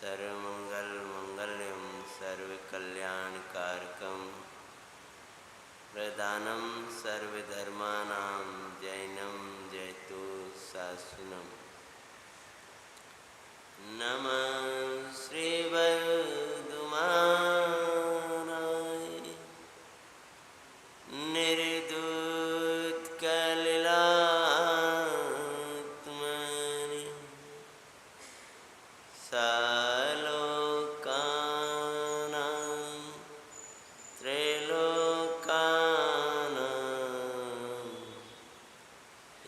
सर्वमंगलमंगल्यं सर्वकल्याणकारकं प्रधानं सर्वधर्माणां जैनं जयतु शासनम्। नमः श्रीवरदुमानाय निर्दूतकलिलात्मने सालोकानां त्रैलोकानां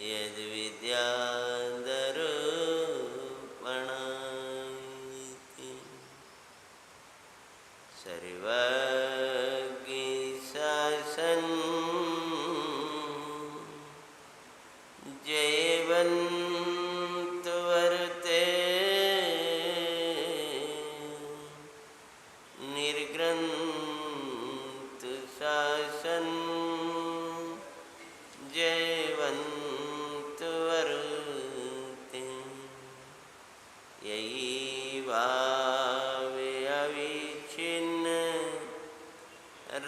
यद्विद्याधरूपणाय सर्वज्ञशासन जयवन्तु वर्ते निर्ग्रन्थु शासन जयवन्तु वर्ते यही भावे अविच्छिन्न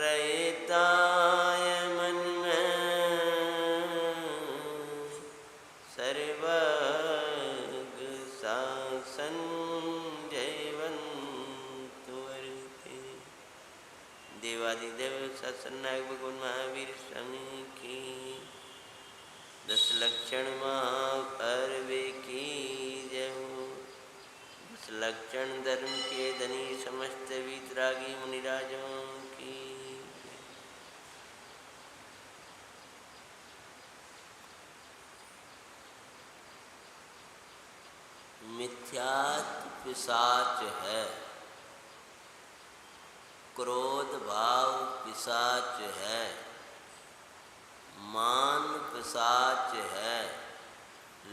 रहताय मन में सर्वज्ञ शासन जयवन्तु वर्ते। देवादिदेव सत्सन्नायक भगवान महावीर स्वामी की 10 लक्षण महापर्वे की जय हो। 10 लक्षण धर्म के धनी समस्त वीतरागी मुनिराजों की। मिथ्यात्व पिशाच है, क्रोध भाव पिशाच है, मान पिशाच है,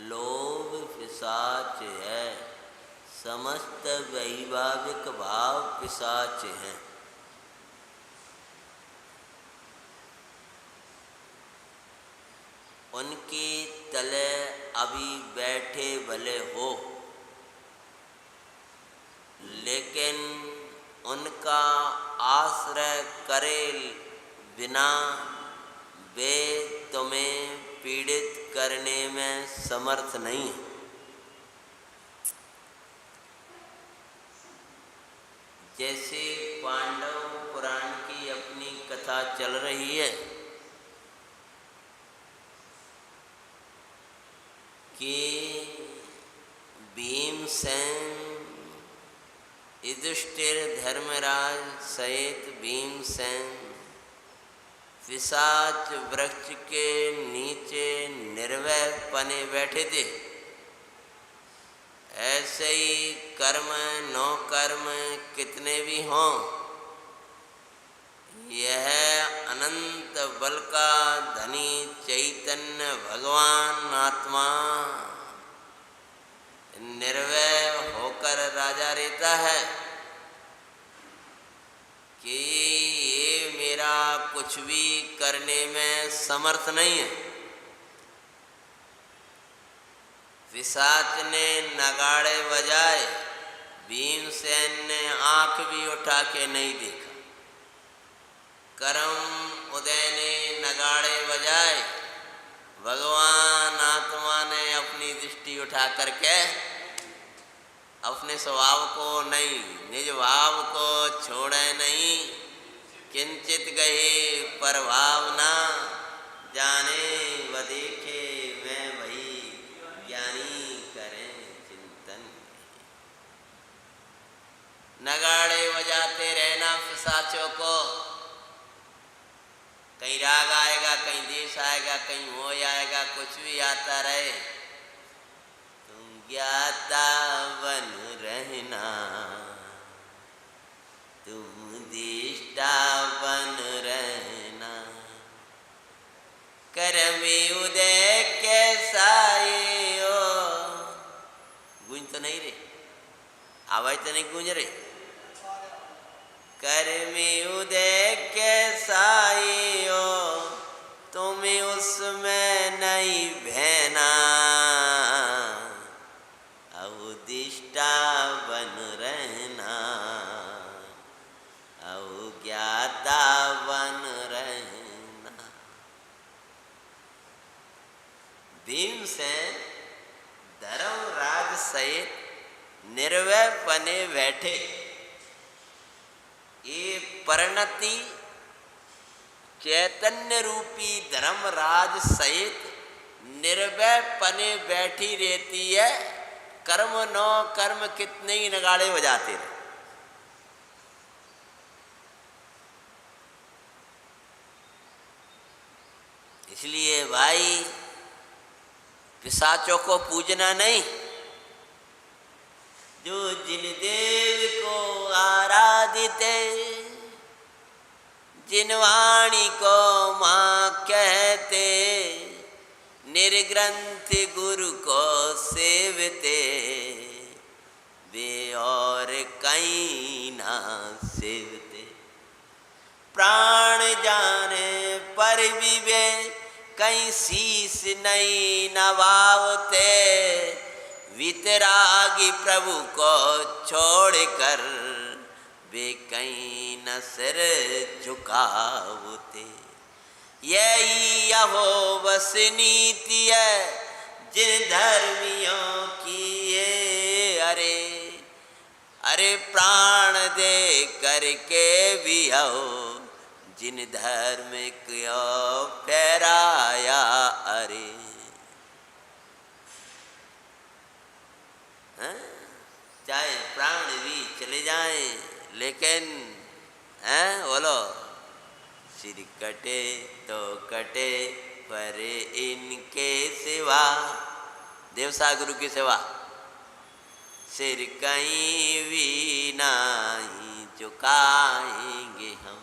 लोभ पिशाच है, समस्त वैभाविक भाव पिशाच हैं। उनके तले अभी बैठे भले हो, लेकिन उनका आश्रय करे बिना वे तुम्हें पीड़ित करने में समर्थ नहीं है। जैसे पांडव पुराण की अपनी कथा चल रही है कि भीमसेन युधिष्ठिर धर्मराज सहित भीमसेन पिशाच वृक्ष के नीचे निर्भय पने बैठे थे। ऐसे ही कर्म नो कर्म कितने भी हों, यह अनंत बल का धनी चैतन्य भगवान आत्मा निर्भय होकर राजा रहता है कि ये मेरा कुछ भी करने में समर्थ नहीं है। पिशाच ने नगाड़े बजाए, भीमसेन ने आंख भी उठा के नहीं देखा। करम उदय ने नगाड़े बजाए, भगवान आत्मा ने अपनी दृष्टि उठा करके अपने स्वभाव को नहीं, निज भाव को छोड़े नहीं। किंचित गए पर भावना जाने व देखे मैं वही ज्ञानी करें चिंतन। नगाड़े बजाते रहना पिशाचों को, कहीं राग आएगा, कहीं देश आएगा, कहीं मोह आएगा, कुछ भी आता रहे। तुम ज्ञाता बन रहना, तुम दिष्टा बन रहना। करमी उदय कैसा ये हो। गूंज तो नहीं रे, आवाज तो नहीं गूंज रही। करमी उदय कैसा ये हो, तुम्हें उसमें नहीं बहना। अवदिष्टा बन रहे भीमसेन धर्मराज सहित निर्भय बने बैठे। ये परिणति चैतन्य रूपी धर्मराज सहित निर्भय पने बैठी रहती है। कर्म नो कर्म कितने ही नगाड़े बजाते रहे। इसलिए भाई पिशाचों को पूजना नहीं, जो जिन देव को आराधित जिन वाणी को माँ कहते, निर्ग्रंथ गुरु को सेवते, वे और कहीं ना सेवते। प्राण जाने पर भी वे कहीं शीस नहीं नवावते, वितरागी प्रभु को छोड़कर वे कहीं न सिर झुकावते। यही यहोवा से नीति है जिन धर्मियों की ये, अरे अरे प्राण दे करके भी आओ, जिन धर्म को फहराया। अरे चाहे प्राण भी चले जाएं, लेकिन बोलो सिर कटे तो कटे पर इनके सिवा, देवसा गुरु की सेवा, सिर कहीं भी नहीं झुकाएंगे हम।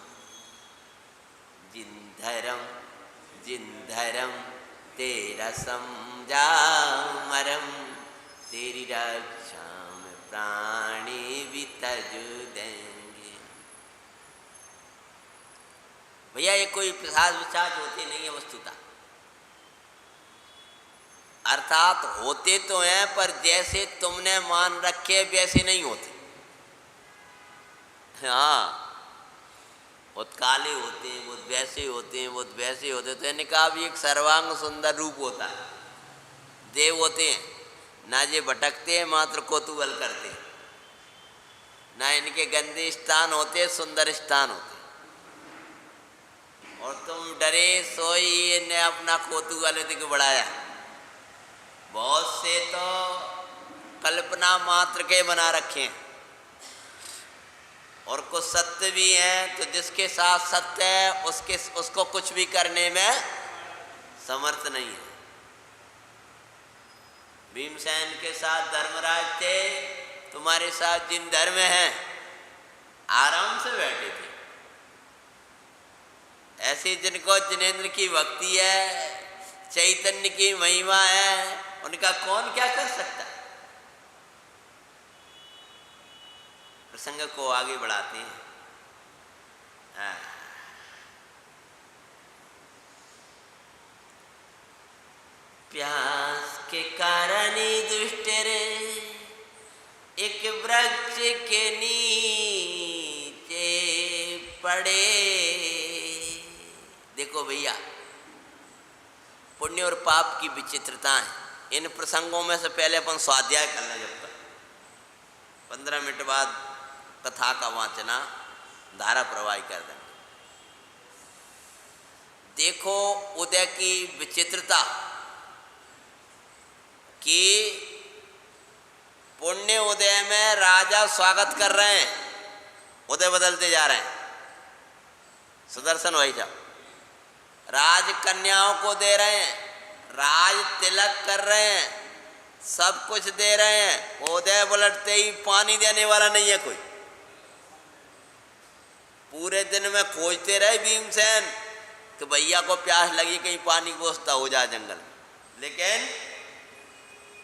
जिन धर्म तेरा समझा मरम, तेरी रक्षा में प्राणी भी तज देंगे। भैया ये कोई पिशाच विचार होते नहीं है वस्तुतः, अर्थात होते तो हैं पर जैसे तुमने मान रखे वैसे नहीं होते। हाँ, बहुत काले होते हैं, बहुत वैसे होते हैं, बहुत वैसे होते हैं। तो इनका भी एक सर्वांग सुंदर रूप होता है। देव होते हैं ना, ये भटकते हैं मात्र कौतूहल करते हैं, ना इनके गंदे स्थान होते, सुंदर स्थान होते। और तुम डरे सोई ने अपना कौतूहल को बढ़ाया। बहुत से तो कल्पना मात्र के बना रखे हैं, और कुछ सत्य भी हैं, तो जिसके साथ सत्य है उसको कुछ भी करने में समर्थ नहीं है। भीमसेन के साथ धर्मराज थे, तुम्हारे साथ जिन धर्म हैं आराम से बैठे थे। ऐसे जिनको जिनेंद्र की भक्ति है, चैतन्य की महिमा है, उनका कौन क्या कर सकता है। प्रसंग को आगे बढ़ाते हैं। प्यास के कारण दुष्ट रे एक वृक्ष के नीचे पड़े। देखो भैया, पुण्य और पाप की विचित्रता है। इन प्रसंगों में से पहले अपन स्वाध्याय करना, जब तक 15 मिनट बाद कथा का वाचना धारा प्रवाही कर देंगे। देखो उदय की विचित्रता कि पुण्य उदय में राजा स्वागत कर रहे हैं, उदय बदलते जा रहे हैं। सुदर्शन भाई साहब राज कन्याओं को दे रहे हैं, राज तिलक कर रहे हैं, सब कुछ दे रहे हैं। उदय पलटते ही पानी देने वाला नहीं है कोई। पूरे दिन में खोजते रहे भीमसेन कि भैया को प्यास लगी, कहीं पानी व्यवस्था हो जाए जंगल में, लेकिन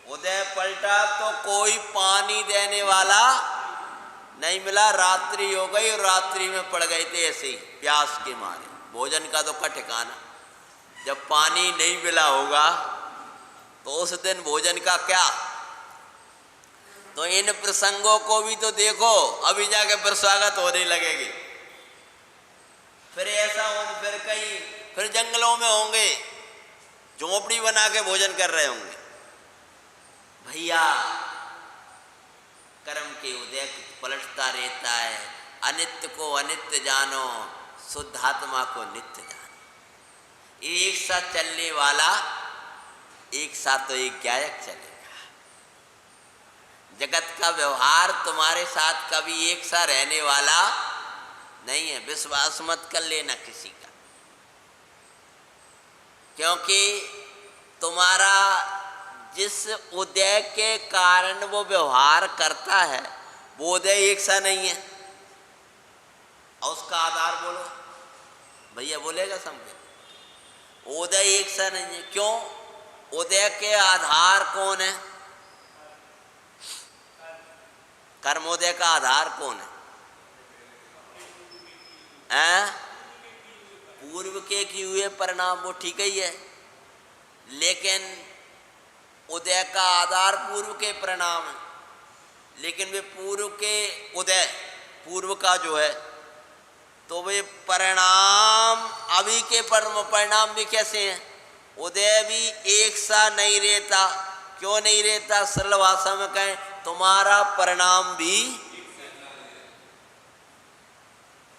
उदय पलटा तो कोई पानी देने वाला नहीं मिला। रात्रि हो गई और रात्रि में पड़ गए थे ऐसे ही प्यास के मारे। भोजन का तो का ठिकाना, जब पानी नहीं मिला होगा तो उस दिन भोजन का क्या। तो इन प्रसंगों को भी तो देखो, अभी जाके फिर स्वागत होने लगेगी। फिर ऐसा हो, फिर कहीं फिर जंगलों में होंगे, झोपड़ी बना के भोजन कर रहे होंगे। भैया कर्म के उदय पलटता रहता है, अनित्य को अनित्य जानो, शुद्ध आत्मा को नित्य जानो। एक साथ चलने वाला एक साथ तो एक गायक चलेगा। जगत का व्यवहार तुम्हारे साथ कभी एक सा रहने वाला नहीं है। विश्वास मत कर लेना किसी का, क्योंकि तुम्हारा जिस उदय के कारण वो व्यवहार करता है वो उदय एक सा नहीं है। और उसका आधार बोलो, भैया बोलेगा समझे, उदय एक सा नहीं है। क्यों? उदय के आधार कौन है? कर्मोदय का आधार कौन है? पूर्व के किए हुए परिणाम, वो ठीक ही है, लेकिन उदय का आधार पूर्व के परिणाम है। लेकिन वे पूर्व के उदय, पूर्व का जो है, तो वे परिणाम अभी के परिणाम भी कैसे हैं? उदय भी एक सा नहीं रहता। क्यों नहीं रहता? सरल भाषा में कहें, तुम्हारा परिणाम भी,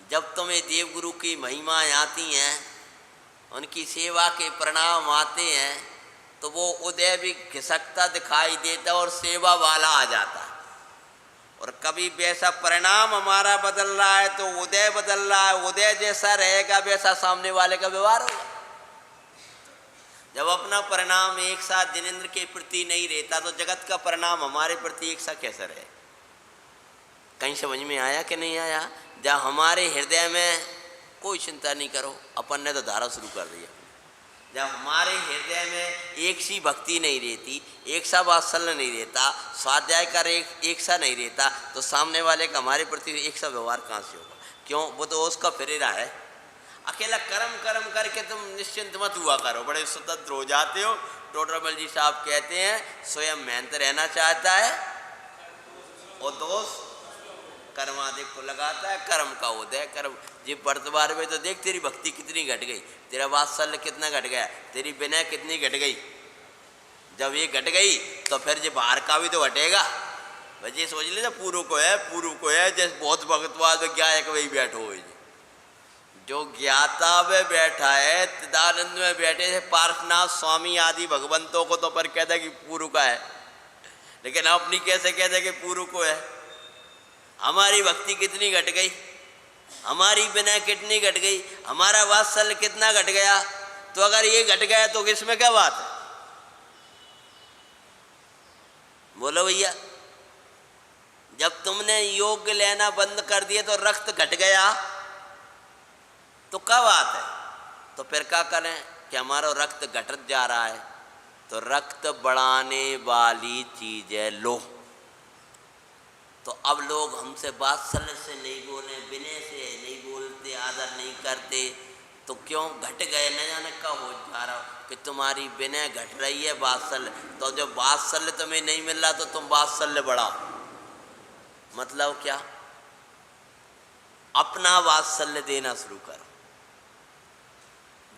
जब तुम्हें देवगुरु की महिमाएं आती हैं, उनकी सेवा के परिणाम आते हैं, तो वो उदय भी खिसकता दिखाई देता और सेवा वाला आ जाता है। और कभी वैसा परिणाम हमारा बदल रहा है तो उदय बदल रहा है। उदय जैसा रहेगा वैसा सामने वाले का व्यवहार होगा। जब अपना परिणाम एक साथ जिनेंद्र के प्रति नहीं रहता तो जगत का परिणाम हमारे प्रति एक सा कैसा रहे? कहीं समझ में आया कि नहीं आया? जब हमारे हृदय में कोई चिंता नहीं करो, अपन ने तो धारा शुरू कर दिया। जब हमारे हृदय में एक सी भक्ति नहीं रहती, एक सा वात्सल्य नहीं रहता, स्वाध्याय कर एक सा नहीं रहता, तो सामने वाले का हमारे प्रति एक सा व्यवहार कहाँ से होगा? क्यों? वो तो उसका फिरेरा है। अकेला कर्म कर्म करके तुम निश्चिंत मत हुआ करो, बड़े स्वतंत्र हो जाते हो। टोडरमल जी साहब कहते हैं, स्वयं मेहनत रहना चाहता है और दोष कर्माधिक को लगाता है। कर्म का उदय, कर्म जी वर्तमान में तो देख तेरी भक्ति कितनी घट गई, तेरा वात्सल्य कितना घट गया, तेरी विनय कितनी घट गई। जब ये घट गई तो फिर जो बाहर का भी तो घटेगा। वजह सोच ले, पूर्व को है, पूर्व को है, जैसे बहुत भगतवाद में ज्ञायक वही बैठो हो, जो ज्ञाता में बैठा है, चिदानंद में बैठे थे पार्श्वनाथ स्वामी आदि भगवंतों को तो पर कहता है कि पूर्व का है, लेकिन अपनी कैसे कहते हैं कि पूर्व को है। हमारी भक्ति कितनी घट गई, हमारी विनय कितनी घट गई, हमारा वात्सल्य कितना घट गया। तो अगर ये घट गया तो इसमें क्या बात है? बोलो भैया। जब तुमने योग लेना बंद कर दिया तो रक्त घट गया, तो क्या बात है? तो फिर क्या करें कि हमारा रक्त घटत जा रहा है, तो रक्त बढ़ाने वाली चीज है लोह। तो अब लोग हमसे वात्सल्य से नहीं बोले, विनय से नहीं बोलते, आदर नहीं करते, तो क्यों घट गए? न जाने कब हो जा रहा हो कि तुम्हारी विनय घट रही है, वात्सल्य। तो जब वात्सल्य तुम्हें नहीं मिल रहा तो तुम वात्सल्य बढ़ाओ। मतलब क्या? अपना वात्सल्य देना शुरू करो।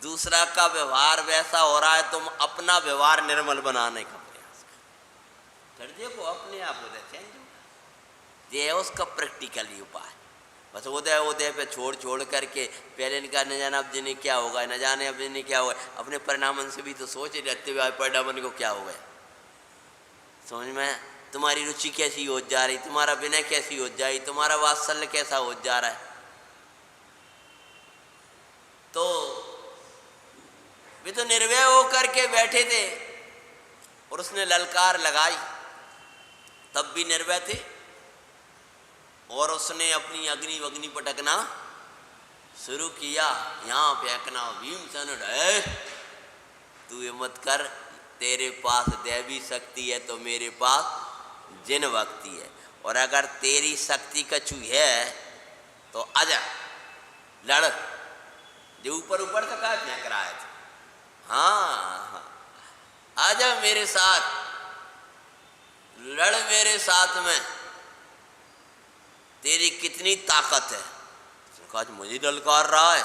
दूसरा का व्यवहार वैसा हो रहा है, तुम अपना व्यवहार निर्मल बनाने का प्रयास करो। फिर देखो अपने आप उदय चेंज होगा। ये है उसका प्रैक्टिकली उपाय। बस उदय उदय पे छोड़ छोड़ करके पहले इनका न जाने अब जिन्हें क्या होगा, न जाने अब जिन्हें क्या होगा। अपने परिणामन से भी तो सोच रहते हुए परिणामन को क्या हो गया। समझ में? तुम्हारी रुचि कैसी हो जा रही, तुम्हारा विनय कैसी हो जा रही, तुम्हारा वात्सल्य कैसा हो जा रहा है। तो वे तो निर्भय होकर के बैठे थे और उसने ललकार लगाई, तब भी निर्भय थे। और उसने अपनी अग्नि वग्नि पटकना शुरू किया, यहाँ फेंकना। भीमसेन ढे, तू ये मत कर, तेरे पास दैवी शक्ति है तो मेरे पास जिन भक्ति है। और अगर तेरी शक्ति कछु है तो आजा लड़। जो ऊपर ऊपर तक आ फेंक रहा है, हाँ आजा मेरे साथ, लड़ मेरे साथ में, तेरी कितनी ताकत है। कहा मुझे ललकार रहा है,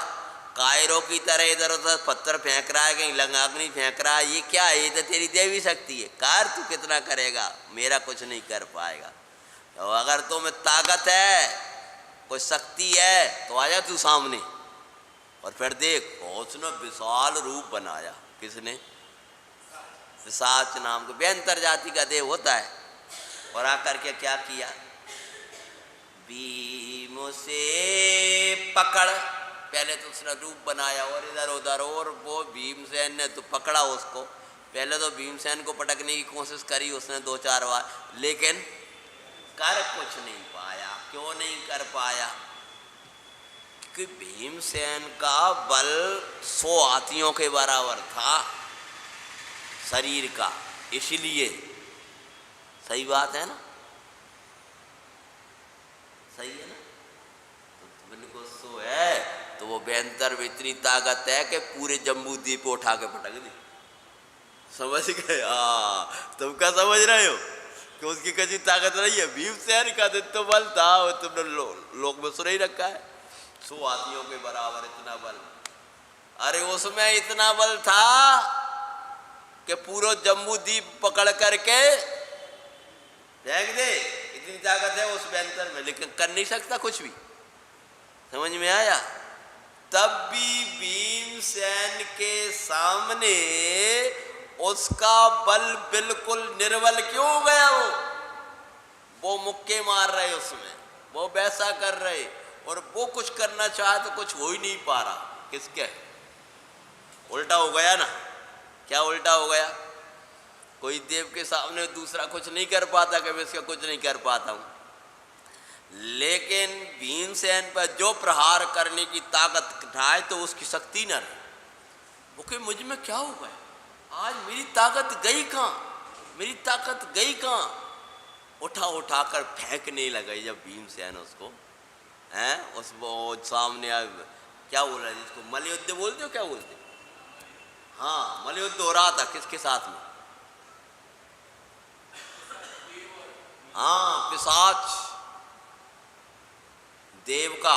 कायरों की तरह इधर उधर पत्थर फेंक रहा है, कहीं लंगाग्नि फेंक रहा है, ये क्या है? ये तो तेरी देवी शक्ति है। कार तू कितना करेगा, मेरा कुछ नहीं कर पाएगा। तो अगर तुम्हें ताकत है, कोई शक्ति है, तो आजा तू सामने। और फिर देख, उसने विशाल रूप बनाया। किसने? पिशाच नाम को व्यंतर जाति का देव होता है। और आकर के क्या किया? भीम से पकड़, पहले तो उसने रूप बनाया और इधर उधर, और वो भीमसेन ने तो पकड़ा उसको। पहले तो भीमसेन को पटकने की कोशिश करी उसने 2-4 बार, लेकिन कर कुछ नहीं पाया। क्यों नहीं कर पाया? क्योंकि भीमसेन का बल 100 हाथियों के बराबर था शरीर का, इसलिए। सही बात है ना? सही है ना? तो इनको 100 है तो वो व्यंतर में इतनी ताकत है कि पूरे जम्बू द्वीप को उठा के पटक दी। समझ गए? तुम क्या समझ रहे हो कि उसकी कैसी ताकत रही है? भीमसेन का तो बल था, वो तुमने लोक में सुन ही रखा है, 100 हाथियों के बराबर इतना बल। अरे उसमें इतना बल था कि पूरा जम्बू द्वीप पकड़ करके फेंक दे, इतनी ताकत है उस व्यंतर में, लेकिन कर नहीं सकता कुछ भी। समझ में आया? तब भी भीमसेन के सामने उसका बल बिल्कुल निर्बल क्यों हो गया? वो मुक्के मार रहे उसमें, वो वैसा कर रहे, और वो कुछ करना चाहे तो कुछ हो ही नहीं पा रहा। किसके? उल्टा हो गया ना। क्या उल्टा हो गया? कोई देव के सामने दूसरा कुछ नहीं कर पाता कि मैं इसका कुछ नहीं कर पाता हूं, लेकिन भीमसेन पर जो प्रहार करने की ताकत ढाए तो उसकी शक्ति न रही। वो कि मुझ में क्या हो गया, आज मेरी ताकत गई कहाँ, मेरी ताकत गई कहाँ? उठा उठा कर फेंकने लगे जब भीमसेन उसको, हैं उसको सामने क्या बोल रहा है जिसको मल्लयुद्ध बोलते हो, क्या बोलते? हाँ, मल्लयुद्ध हो रहा था। किसके साथ में? हाँ, पिशाच देव का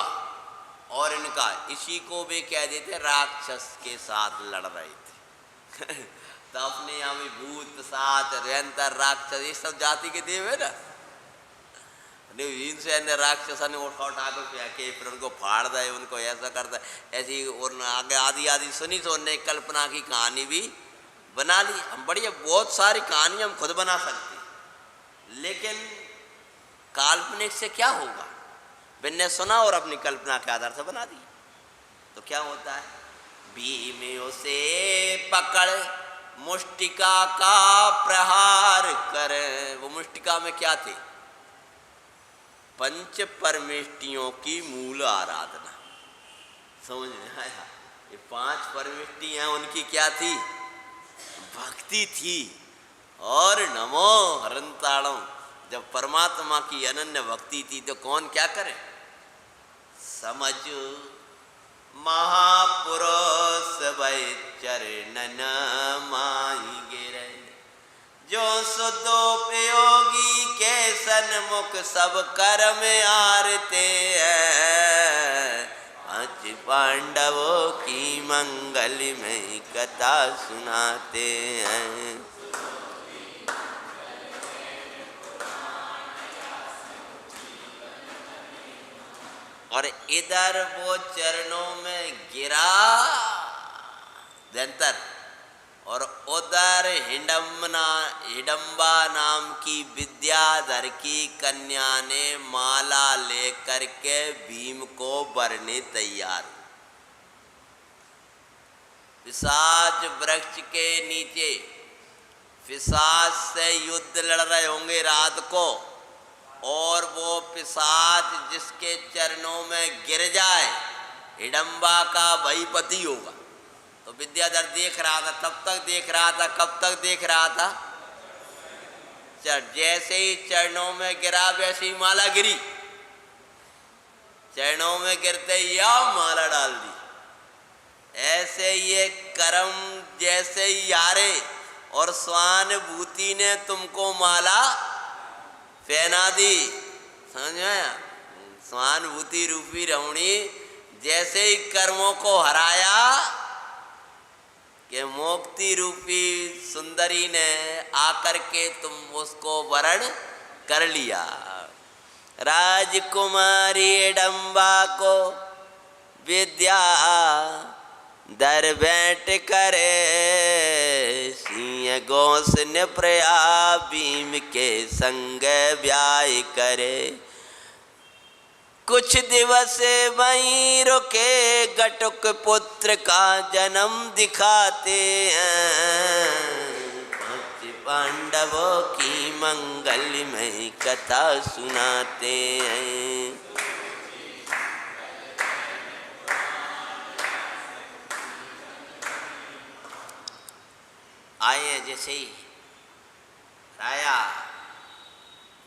और इनका, इसी को वे कह देते राक्षस के साथ लड़ रहे थे। तो अपने यहाँ भी भूत, पिशाच, व्यंतर, राक्षस, ये सब जाति के देव है ना। भीमसेन ने राक्षस ने उठा उठा कर फेंके, फिर उनको फाड़ दे, उनको ऐसा करता ऐसी, और आगे आदि आदि सुनी तो उन्होंने कल्पना की कहानी भी बना ली। हम बढ़िया बहुत सारी कहानी हम खुद बना सकते, लेकिन काल्पनिक से क्या होगा? मैंने सुना और अपनी कल्पना के आधार से बना दी। तो क्या होता है? भीम उसे पकड़ मुष्टिका का प्रहार करे। वो मुष्टिका में क्या थे? पंच परमेष्टियों की मूल आराधना। समझ में आया? ये 5 परमेष्टि हैं, उनकी क्या थी? भक्ति थी। और नमो हरंताणम, जब परमात्मा की अनन्य भक्ति थी तो कौन क्या करे? समझ महापुरुष वै चरणन माही गिरे, जो सुदोपयोगी के सन्मुख सब कर्म आरते हैं। आज पांडवों की मंगलमय कथा सुनाते हैं। और इधर वो चरणों में गिरा व्यंतर, और उधर हिडम्बा नाम की विद्याधर की कन्या ने माला लेकर के भीम को बरने तैयार। पिशाच वृक्ष के नीचे पिशाच से युद्ध लड़ रहे होंगे रात को, और वो पिशाच जिसके चरणों में गिर जाए हिडम्बा का वही पति होगा। तो विद्याधर देख रहा था, तब तक देख रहा था, कब तक देख रहा था? जैसे ही चरणों में गिरा वैसे ही माला गिरी, चरणों में गिरते ही या माला डाल दी। ऐसे ये कर्म जैसे ही यारे और स्वानुभूति ने तुमको माला पहना दी। समझ में आया? स्वानुभूति रूपी रमणी जैसे ही कर्मों को हराया कि मोक्ति रूपी सुंदरी ने आकर के तुम उसको वरण कर लिया। राजकुमारी हिडम्बा को विद्या दर बैठ करे, सिंह गोस ने प्रया भीम के संग ब्याह करे। कुछ दिवस वहीं रुके, घटुक पुत्र का जन्म दिखाते हैं, पांच पांडवों की मंगलमय कथा सुनाते हैं। आए जैसे ही राया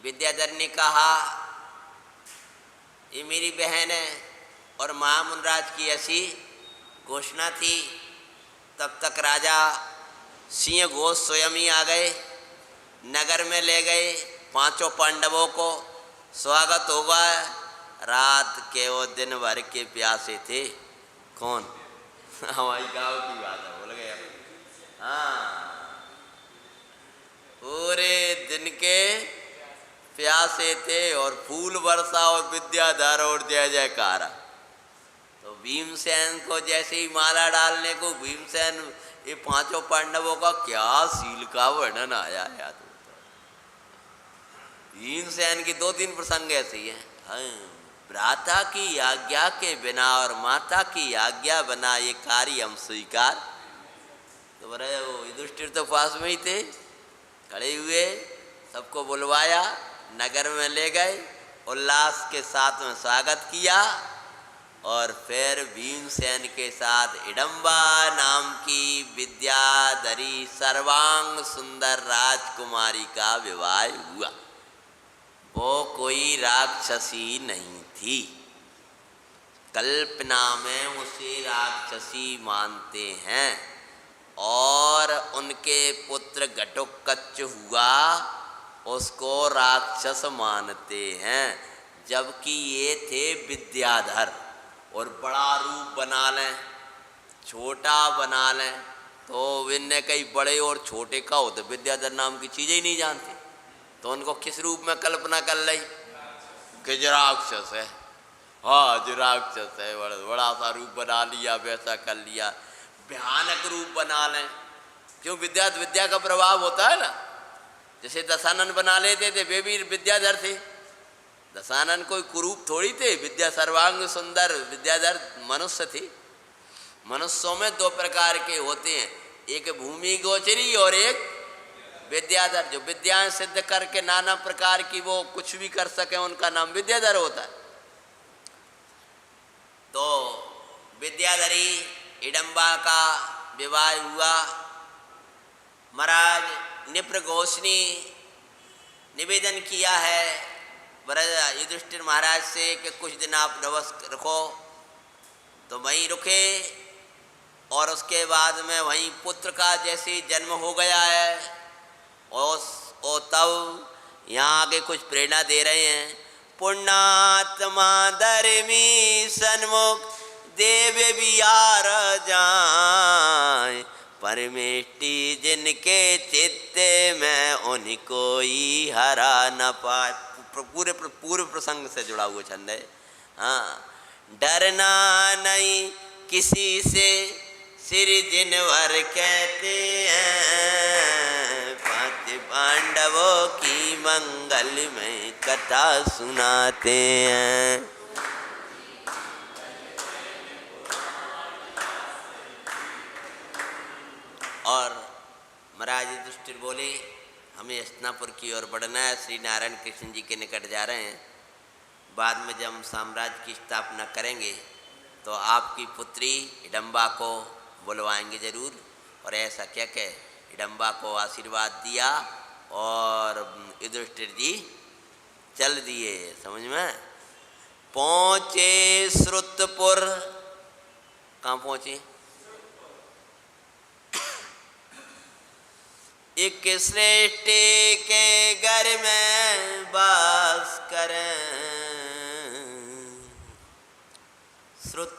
विद्याधर ने कहा ये मेरी बहन है और महामुनराज की ऐसी घोषणा थी, तब तक राजा सिंह घोष स्वयं ही आ गए, नगर में ले गए, पांचों पांडवों को स्वागत होगा। रात के वो दिन भर के प्यासे थे। कौन? हमारी गाँव की बात है, बोल गए। हाँ, पूरे दिन के प्यासे थे और फूल वर्षा और विद्याधर और जय जयकारा। तो भीमसेन को जैसे ही माला डालने को भीमसेन ये पांचों पांडवों का क्या सील का वर्णन आया याद। भीमसेन की दो तीन प्रसंग ऐसे ही हैं। भ्राता की आज्ञा के बिना और माता की आज्ञा बना ये कार्य हम स्वीकार। तो बोले वो युधिष्ठिर तो पास में ही थे, खड़े हुए, सबको बुलवाया, नगर में ले गए, उल्लास के साथ में स्वागत किया और फिर भीमसेन के साथ हिडम्बा नाम की विद्याधरी सर्वांग सुंदर राजकुमारी का विवाह हुआ। वो कोई राक्षसी नहीं थी, कल्पना में उसे राक्षसी मानते हैं और उनके पुत्र घटोत्कच हुआ उसको राक्षस मानते हैं, जबकि ये थे विद्याधर। और बड़ा रूप बना लें, छोटा बना लें, तो इनने कई बड़े और छोटे का होते, विद्याधर नाम की चीज़ें ही नहीं जानते, तो उनको किस रूप में कल्पना कर ली कि जो राक्षस है। हाँ, जो राक्षस है, बड़ा सा रूप बना लिया, वैसा कर लिया, भयानक रूप बना लें। क्यों? विद्या का प्रभाव होता है ना। जैसे दशानन बना लेते थे, वे भी विद्याधर थे। दशानन कोई कुरूप थोड़ी थे, विद्या सर्वांग सुंदर विद्याधर मनुष्य थे। मनुष्यों में दो प्रकार के होते हैं, एक भूमि गोचरी और एक विद्याधर। जो विद्याएं सिद्ध करके नाना प्रकार की वो कुछ भी कर सके, उनका नाम विद्याधर होता है। तो विद्याधरी हिडम्बा का विवाह हुआ। महाराज निप्र घोष ने निवेदन किया है युधिष्ठिर महाराज से कि कुछ दिन आप नवस रखो, तो वहीं रुके और उसके बाद में वहीं पुत्र का जैसे जन्म हो गया है और तब यहाँ आगे कुछ प्रेरणा दे रहे हैं। पुण्यात्मा धर्मी सन्मुख देव बिहार जाए, परमेष्टि जिनके चित्ते में उनको ही हरा न पाए। पूरे प्रसंग से जुड़ा हुआ छंद है। हाँ, डरना नहीं किसी से सिर जिनवर कहते हैं, पांच पांडवों की मंगल में कथा सुनाते हैं। और महाराज युधिष्ठिर बोले हमें हस्तिनापुर की ओर बढ़ना है, श्री नारायण कृष्ण जी के निकट जा रहे हैं। बाद में जब हम साम्राज्य की स्थापना करेंगे तो आपकी पुत्री हिडम्बा को बुलवाएंगे जरूर। और ऐसा क्या कह हिडम्बा को आशीर्वाद दिया और युधिष्ठिर जी चल दिए। समझ में पहुँचे श्रुतपुर। कहाँ पहुँचे? एक श्रेष्ठ के घर में वास करें। श्रुत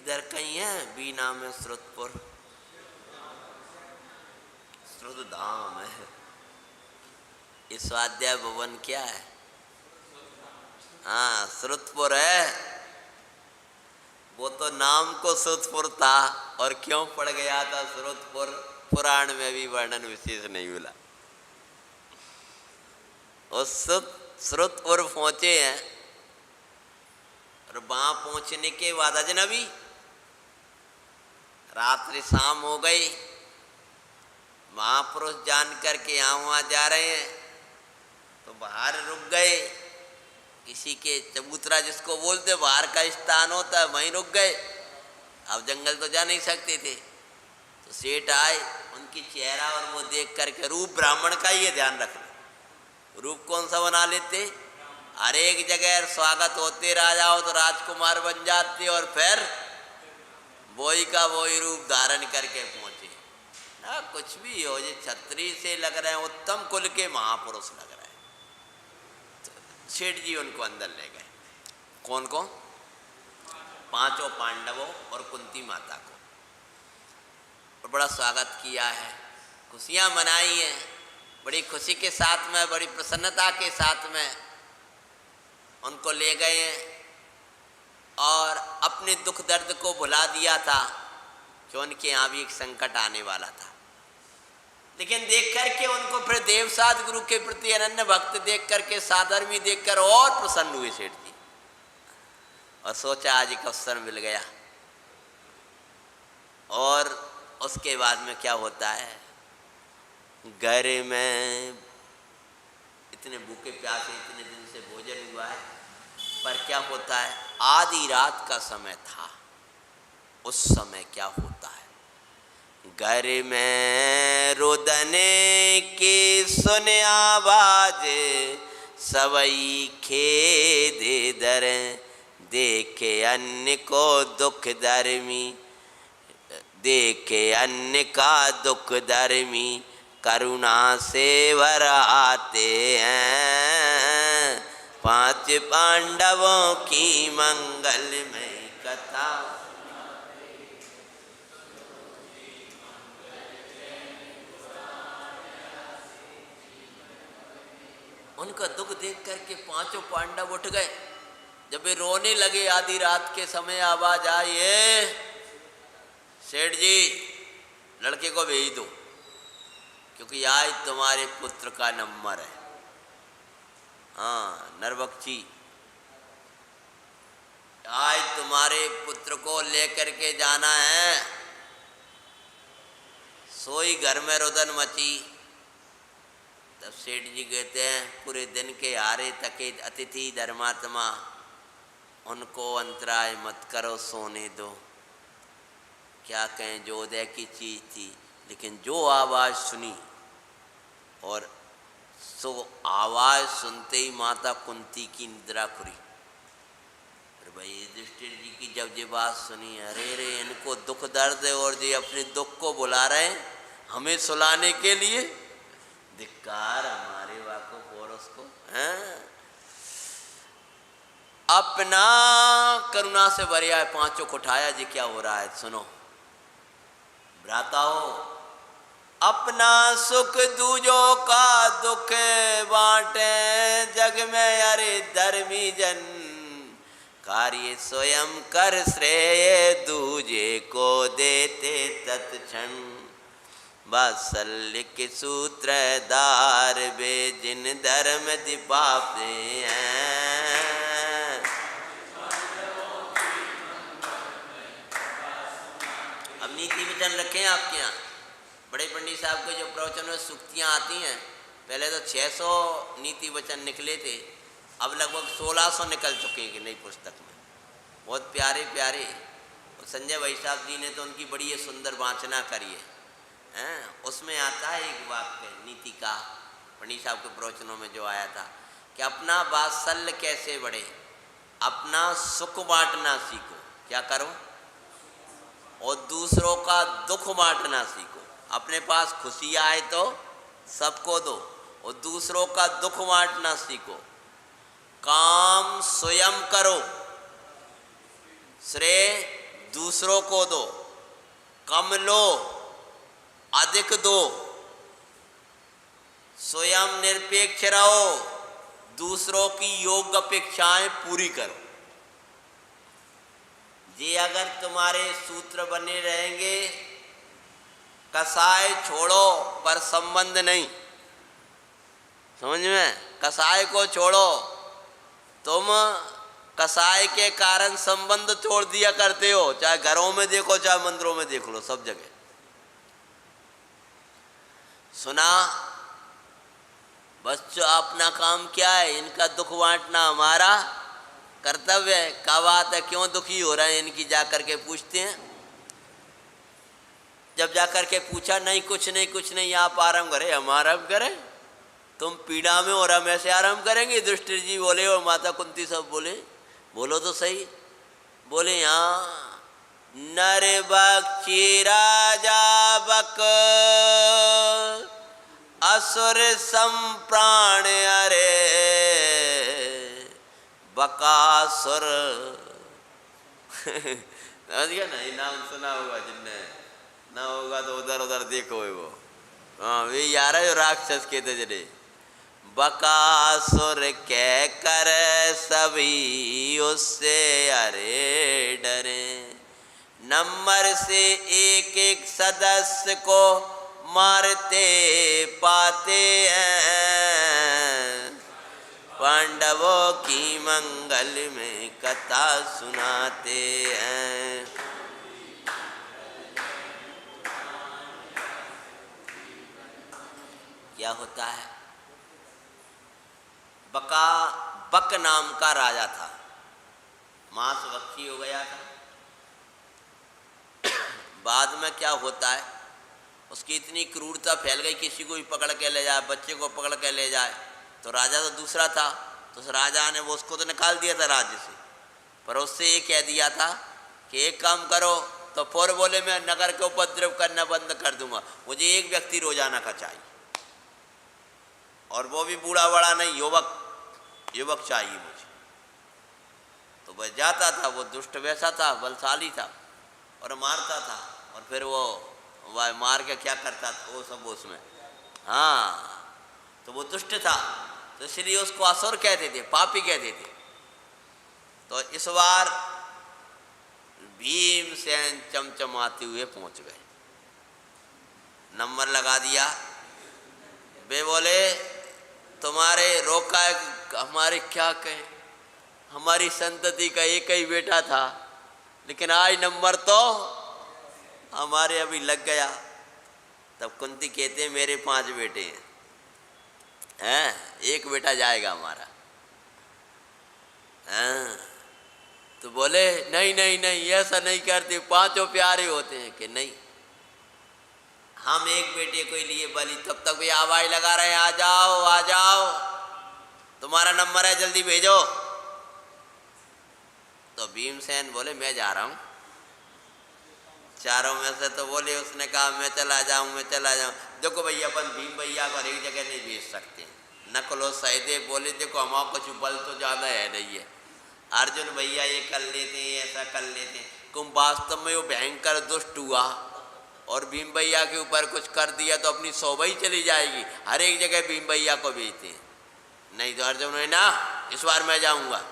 इधर कहीं है बीना में श्रुतपुर, श्रुत धाम है। इस स्वाध्याय भवन क्या है? हाँ श्रुतपुर है। वो तो नाम को श्रुतपुर था और क्यों पड़ गया था श्रुतपुर, पुराण में भी वर्णन विशेष नहीं मिला। उस श्रुतपुर पहुंचे हैं और वहां पहुंचने के बाद अजनबी रात्रि शाम हो गई, महापुरुष जान करके यहाँ वहाँ जा रहे हैं तो बाहर रुक गए। किसी के चबूतरा जिसको बोलते बाहर का स्थान होता है वहीं रुक गए। अब जंगल तो जा नहीं सकते थे तो सेठ आए, उनकी चेहरा और वो देख करके, रूप ब्राह्मण का ही है ध्यान रखना, रूप कौन सा बना लेते, हर एक जगह स्वागत होते राजा हो तो राजकुमार बन जाते और फिर वही का वही रूप धारण करके पहुंचे ना। कुछ भी हो, ये छत्री से लग रहे हैं, उत्तम कुल के महापुरुष लग रहे हैं। तो सेठ जी उनको अंदर ले गए। कौन को? पांचों पांडवों और कुंती माता को। और बड़ा स्वागत किया है, खुशियां मनाई हैं, बड़ी खुशी के साथ में, बड़ी प्रसन्नता के साथ में उनको ले गए हैं और अपने दुख दर्द को भुला दिया था कि उनके यहाँ भी एक संकट आने वाला था। लेकिन देख करके उनको फिर देवसाद गुरु के प्रति अनन्य भक्त देख करके, साधर्मी देख कर और प्रसन्न हुए सेठ जी और सोचा आज एक अवसर मिल गया। और उसके बाद में क्या होता है, घर में इतने भूखे प्यासे, इतने दिन से भोजन हुआ है, पर क्या होता है, आधी रात का समय था। उस समय क्या होता है, घर में रुदने की सुन आवाज, सवई खेद दर, देखे अन्य को दुख दर्मी, देखे अन्य का दुख दर्मी, करुणा से वर आते हैं, पांच पांडवों की मंगलमय कथा। उनका दुख देख करके पांचों पांडव उठ गए। जब वे रोने लगे, आधी रात के समय आवाज आई, सेठ जी लड़के को भेज दो क्योंकि आज तुम्हारे पुत्र का नंबर है। हाँ नरबक्षी, आज तुम्हारे पुत्र को लेकर के जाना है। सोई घर में रुदन मची। तब सेठ जी कहते हैं, पूरे दिन के हारे थके अतिथि धर्मात्मा, उनको अंतराय मत करो, सोने दो। क्या कहें, जो उदय की चीज थी, लेकिन जो आवाज़ सुनी और सो आवाज़ सुनते ही माता कुंती की निद्रा खुली। अरे भाई युधिष्ठिर जी की जब ये बात सुनी, अरे रे इनको दुख दर्द है और ये अपने दुख को बुला रहे हैं हमें सुलाने के लिए। धिक्कार हमारे वाको और उसको हैं। अपना करुणा से भरिया है, पांचों को उठाया, जी क्या हो रहा है सुनो। भ्राताओ, अपना सुख दूजों का दुख बांटे जग में, अरे धर्मी जन कार्य स्वयं कर श्रेय दूजे को देते तत्क्षण। वात्सल्य के सूत्रधार वे जिन धर्म दिपाते हैं। अब नीति वचन रखे हैं आपके यहाँ। बड़े पंडित साहब के जो प्रवचन में सूक्तियाँ आती हैं, पहले तो 600 नीति वचन निकले थे, अब लगभग 1600 निकल चुके हैं कि नई पुस्तक में। बहुत प्यारे प्यारे। संजय भाई साहब जी ने तो उनकी बड़ी सुंदर वाचना करी है। उसमें आता है एक वाक्य नीति का, पंडित साहब के प्रवचनों में जो आया था कि अपना वात्सल्य कैसे बढ़े, अपना सुख बांटना सीखो। क्या करो? और दूसरों का दुख बांटना सीखो। अपने पास खुशी आए तो सबको दो और दूसरों का दुख बांटना सीखो। काम स्वयं करो, श्रेय दूसरों को दो, कम लो अधिक दो, स्वयं निरपेक्ष रहो, दूसरों की योग्य अपेक्षाएं पूरी करो। ये अगर तुम्हारे सूत्र बने रहेंगे, कसाय छोड़ो पर संबंध नहीं, समझ में, कसाय को छोड़ो। तुम कसाय के कारण संबंध छोड़ दिया करते हो, चाहे घरों में देखो चाहे मंदिरों में देख लो, सब जगह। सुना, बच्चों अपना काम क्या है, इनका दुख बांटना हमारा कर्तव्य है। क्या बात है, क्यों दुखी हो रहे हैं, इनकी जाकर के पूछते हैं। जब जाकर के पूछा, नहीं कुछ नहीं कुछ नहीं, आप आराम करें, हम आराम करें, तुम पीड़ा में और हम ऐसे आराम करेंगे। युधिष्ठिर जी बोले और माता कुंती सब बोले, बोलो तो सही। बोले, यहाँ नर बक्षी राजा बक असुर संप्राण अरे बकासुर। नहीं नाम सुना होगा, जिनने ना होगा तो उधर उधर देखो वो। हाँ, वे यार है जो राक्षस कहते जरे। बकासुर कह कर सभी उससे अरे डरे, नंबर से एक एक सदस्य को मारते पाते हैं, पांडवों की मंगल में कथा सुनाते हैं। क्या होता है, बक नाम का राजा था, मांसभक्षी हो गया था। बाद में क्या होता है, उसकी इतनी क्रूरता फैल गई, किसी को भी पकड़ के ले जाए, बच्चे को पकड़ के ले जाए। तो राजा तो दूसरा था, तो उस राजा ने वो उसको तो निकाल दिया था राज्य से, पर उससे ये कह दिया था कि एक काम करो। तो फिर बोले, मैं नगर के उपद्रव करना बंद कर दूंगा, मुझे एक व्यक्ति रोजाना का चाहिए, और वो भी बूढ़ा बड़ा नहीं, युवक चाहिए मुझे। तो वह जाता था, वो दुष्ट वैसा था, बलशाली था और मारता था, और फिर वो वह मार के क्या करता था वो सब उसमें। हाँ, तो वो दुष्ट था, तो इसलिए उसको असुर कहते थे, पापी कहते थे। तो इस बार भीमसेन चमचमाते हुए पहुंच गए, नंबर लगा दिया। वे बोले, तुम्हारे रोका है, हमारे क्या कहें, हमारी संतति का एक ही बेटा था, लेकिन आज नंबर तो हमारे अभी लग गया। तब कुंती कहते हैं, मेरे 5 बेटे हैं, एक बेटा जाएगा हमारा। हैं, तो बोले, नहीं नहीं नहीं, ऐसा नहीं करते, 5 प्यारे होते हैं। कि नहीं, हम एक बेटे को लिए बलि। तब तक भी आवाज लगा रहे हैं, आ जाओ आ जाओ, तुम्हारा नंबर है, जल्दी भेजो। तो भीमसेन बोले, मैं जा रहा हूं। चारों में से तो बोले, उसने कहा मैं चला जाऊं, मैं चला जाऊं। देखो भैया, अपन भीम भैया को एक जगह नहीं भेज सकते। नकुल सहदेव बोले, देखो हमारा कुछ बल तो ज़्यादा है नहीं है, अर्जुन भैया ये कर लेते हैं, ऐसा कर लेते हैं। तुम वास्तव में वो भयंकर दुष्ट हुआ और भीम भैया के ऊपर कुछ कर दिया तो अपनी शोभा ही चली जाएगी। हर एक जगह भीम भैया को भेजते हैं। नहीं तो अर्जुन ने ना, इस बार मैं जाऊँगा।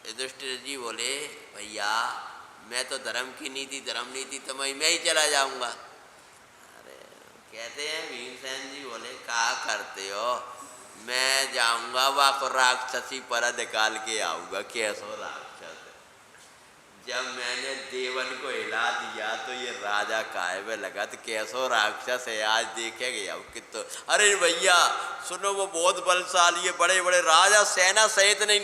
युधिष्ठिर जी बोले, भैया मैं तो धर्म की नीति, धर्म नीति तो मैं ही चला जाऊंगा। अरे कहते हैं भीमसेन जी बोले, क्या करते हो, मैं जाऊंगा वाको राक्षसी पर निकाल के आऊंगा। कैसो राक्षस, जब मैंने देवन को हिला दिया तो ये राजा काहे में लगा, तो कैसो राक्षस है, आज देखेंगे अब कितो। अरे भैया सुनो, वो बहुत बलशाली है, बड़े बड़े राजा सेना सहित नहीं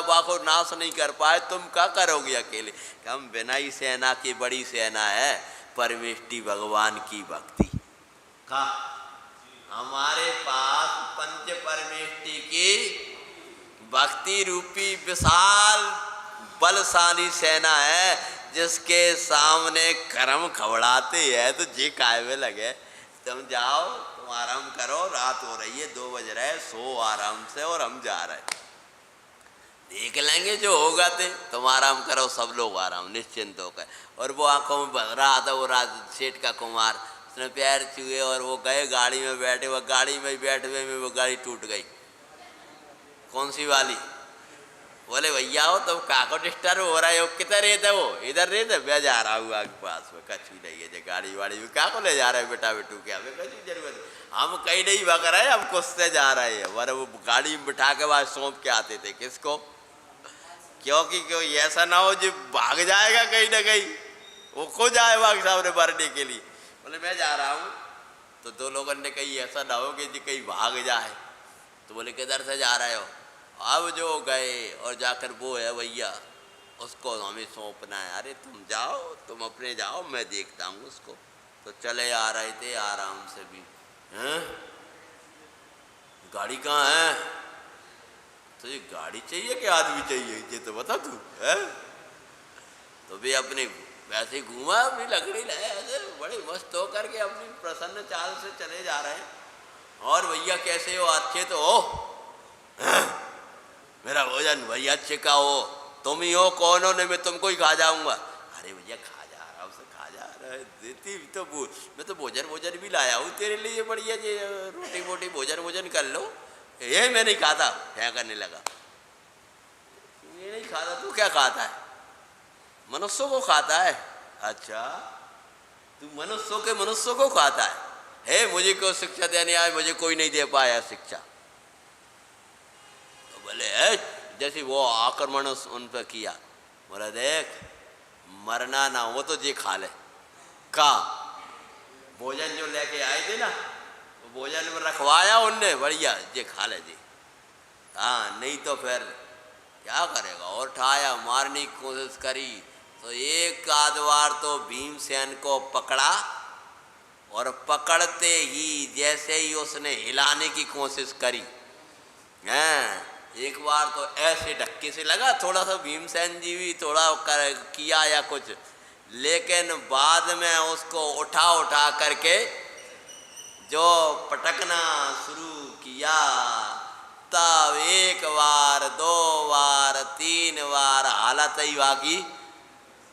वाको नाश नहीं कर पाए, तुम क्या करोगे अकेले। हम बिना ही सेना की बड़ी सेना है, परमेष्टि भगवान की भक्ति का। हमारे पास पंच परमेष्टि की भक्ति रूपी विशाल बलशाली सेना है, जिसके सामने कर्म खवड़ाते हैं तो जी काय में लगे। तुम जाओ, तुम आराम करो, रात हो रही है, 2 बज रहे, सो आराम से, और हम जा रहे। देख लेंगे जो होगा। ते तुम आराम करो, सब लोग आराम निश्चिंत होकर। और वो आंखों में भर रहा था वो सेठ का कुमार, उसने पैर छुए और वो गए गाड़ी में बैठे। वह गाड़ी में बैठे हुए में वो गाड़ी टूट गई। कौन सी वाली? बोले भैया हो तुम काको डिस्टर्ब हो रहा है हो, किधर रहते वो? इधर रहते, मैं जा रहा हूँ आगे पास में, कछु नहीं है गाड़ी वाड़ी में, काको ले जा रहे हैं बेटा बेटू क्या, हमें कछु जरूरत नहीं, हम कहीं नहीं भग रहे हैं, हम कुछ जा रहे हैं। वरना वो गाड़ी में बिठा के बाद सौंप के आते थे। किसको? क्योंकि क्यों ऐसा ना हो जो भाग जाएगा कहीं ना कहीं, वो खो जाए बाग सामने भरने के लिए। बोले मैं जा रहा हूँ। तो दो लोगों ने कही ऐसा ना हो कि जी कहीं भाग जाए। तो बोले किधर से जा रहे हो? अब जो गए और जाकर वो है भैया, उसको हमें सौंपना है। अरे तुम जाओ, तुम अपने जाओ, मैं देखता हूँ उसको। तो चले आ रहे थे आराम से भी। हैं? गाड़ी कहाँ है? तो ये गाड़ी चाहिए कि आदमी चाहिए ये तो बता तू है। तो भी अपने वैसे ही घूमा, अपनी लकड़ी लाए, ऐसे बड़े मस्त होकर के अपनी प्रसन्न चाल से चले जा रहे हैं। और भैया कैसे हो? अच्छे तो हो? मेरा भोजन भैया अच्छे का हो, तुम ही हो? कौन हो? नहीं मैं तुमको ही खा जाऊंगा। अरे भैया खा जा रहा हूँ, खा जा रहा है, देती तो मैं तो भोजन भी लाया हूँ तेरे लिए बढ़िया, जे रोटी मोटी भोजन कर लो। ये मैं नहीं खाता, क्या करने लगा। ये नहीं खाता, तू क्या खाता है? मनुष्यों को खाता है। अच्छा तू मनुष्यों को खाता है? मुझे कोई शिक्षा देने आए, मुझे कोई नहीं दे पाया शिक्षा। तो बोले जैसे वो आक्रमण उन पर किया, बोला देख मरना ना हो तो जे खा ले। का भोजन जो लेके आए थे ना, वो भोजन में रखवाया उनने, बढ़िया जे खा ले जी। हाँ नहीं तो फिर क्या करेगा। और ठाया, मारने की कोशिश करी। तो एक आध बार तो भीमसेन को पकड़ा, और पकड़ते ही जैसे ही उसने हिलाने की कोशिश करी, हैं एक बार तो ऐसे धक्के से लगा, थोड़ा सा भीमसेन जी भी थोड़ा किया या कुछ, लेकिन बाद में उसको उठा करके जो पटकना शुरू किया, तब एक बार, दो बार, तीन बार हालत ही बाकी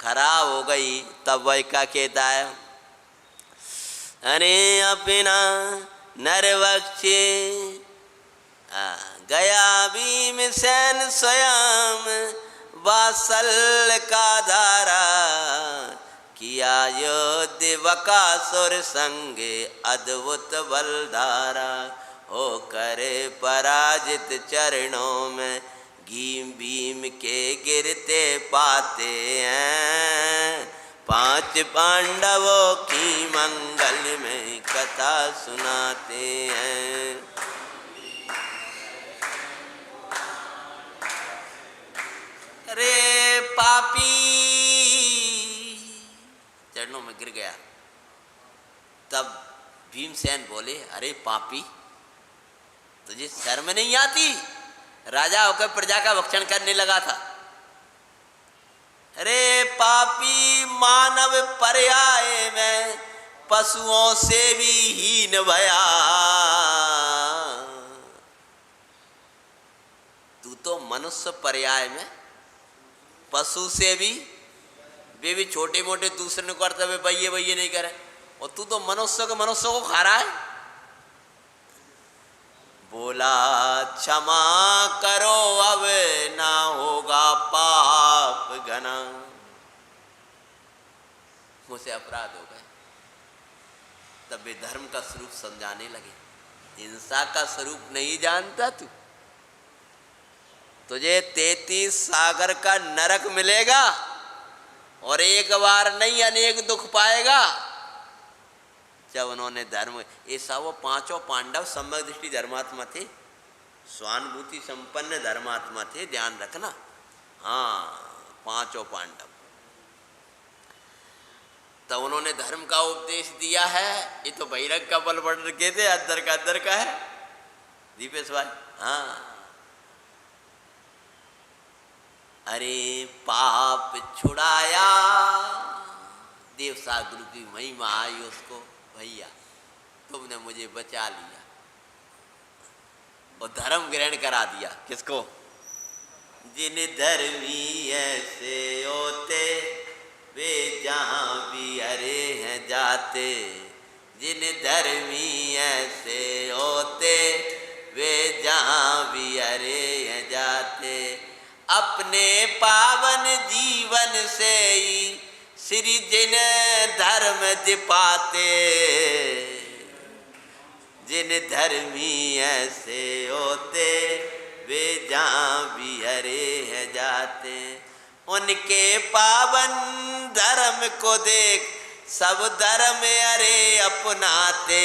खराब हो गई। तब वह क्या कहता है, अरे अपना नरवक्षे गया भीमसेन स्वयं, वात्सल का धारा, किया युद्ध बकासुर संगे अद्भुत बलधारा। हो करे पराजित चरणों में, भीम के गिरते पाते हैं। 5 पांडवों की मंगल में कथा सुनाते हैं। अरे पापी, चरणों में गिर गया। तब भीमसेन बोले, अरे पापी तुझे शर्म नहीं आती? राजा होकर प्रजा का भक्षण करने लगा था। अरे पापी, मानव पर्याय में पशुओं से भी हीन भया। तू तो मनुष्य पर्याय में पशु से भी, वे भी छोटे मोटे दूसरे ने करते हुए भैये नहीं करे, और तू तो मनुष्य को खा रहा है। बोला क्षमा करो अब ना होगा पाप घना। मुझसे अपराध हो गए। तब वे धर्म का स्वरूप समझाने लगे। हिंसा का स्वरूप नहीं जानता तू? तुझे 33 सागर का नरक मिलेगा, और एक बार नहीं अनेक दुख पाएगा। जब उन्होंने धर्म, ऐसा वो 5 पांडव सम्यक दृष्टि धर्मात्मा थे, स्वानुभूति संपन्न धर्मात्मा थे, ध्यान रखना। हाँ 5 पांडव। तो उन्होंने धर्म का उपदेश दिया है। ये तो बहिरंग का बल बढ़ के थे, अंदर का है दीपेश भाई। हाँ अरे पाप छुड़ाया, देवसा गुरु की महिमा आई उसको, भैया तुमने मुझे बचा लिया, और धर्म ग्रहण करा दिया। किसको? जिन धर्मी ऐसे होते वे जहाँ भी हरे हैं जाते। जिन धर्मी ऐसे होते वे जहाँ भी हरे हैं जाते। अपने पावन जीवन से ही श्री जिन धर्म दिपाते। जिन धर्मी ऐसे होते वे जहाँ भी हरे हैं जाते। उनके पावन धर्म को देख सब धर्म हरे अपनाते।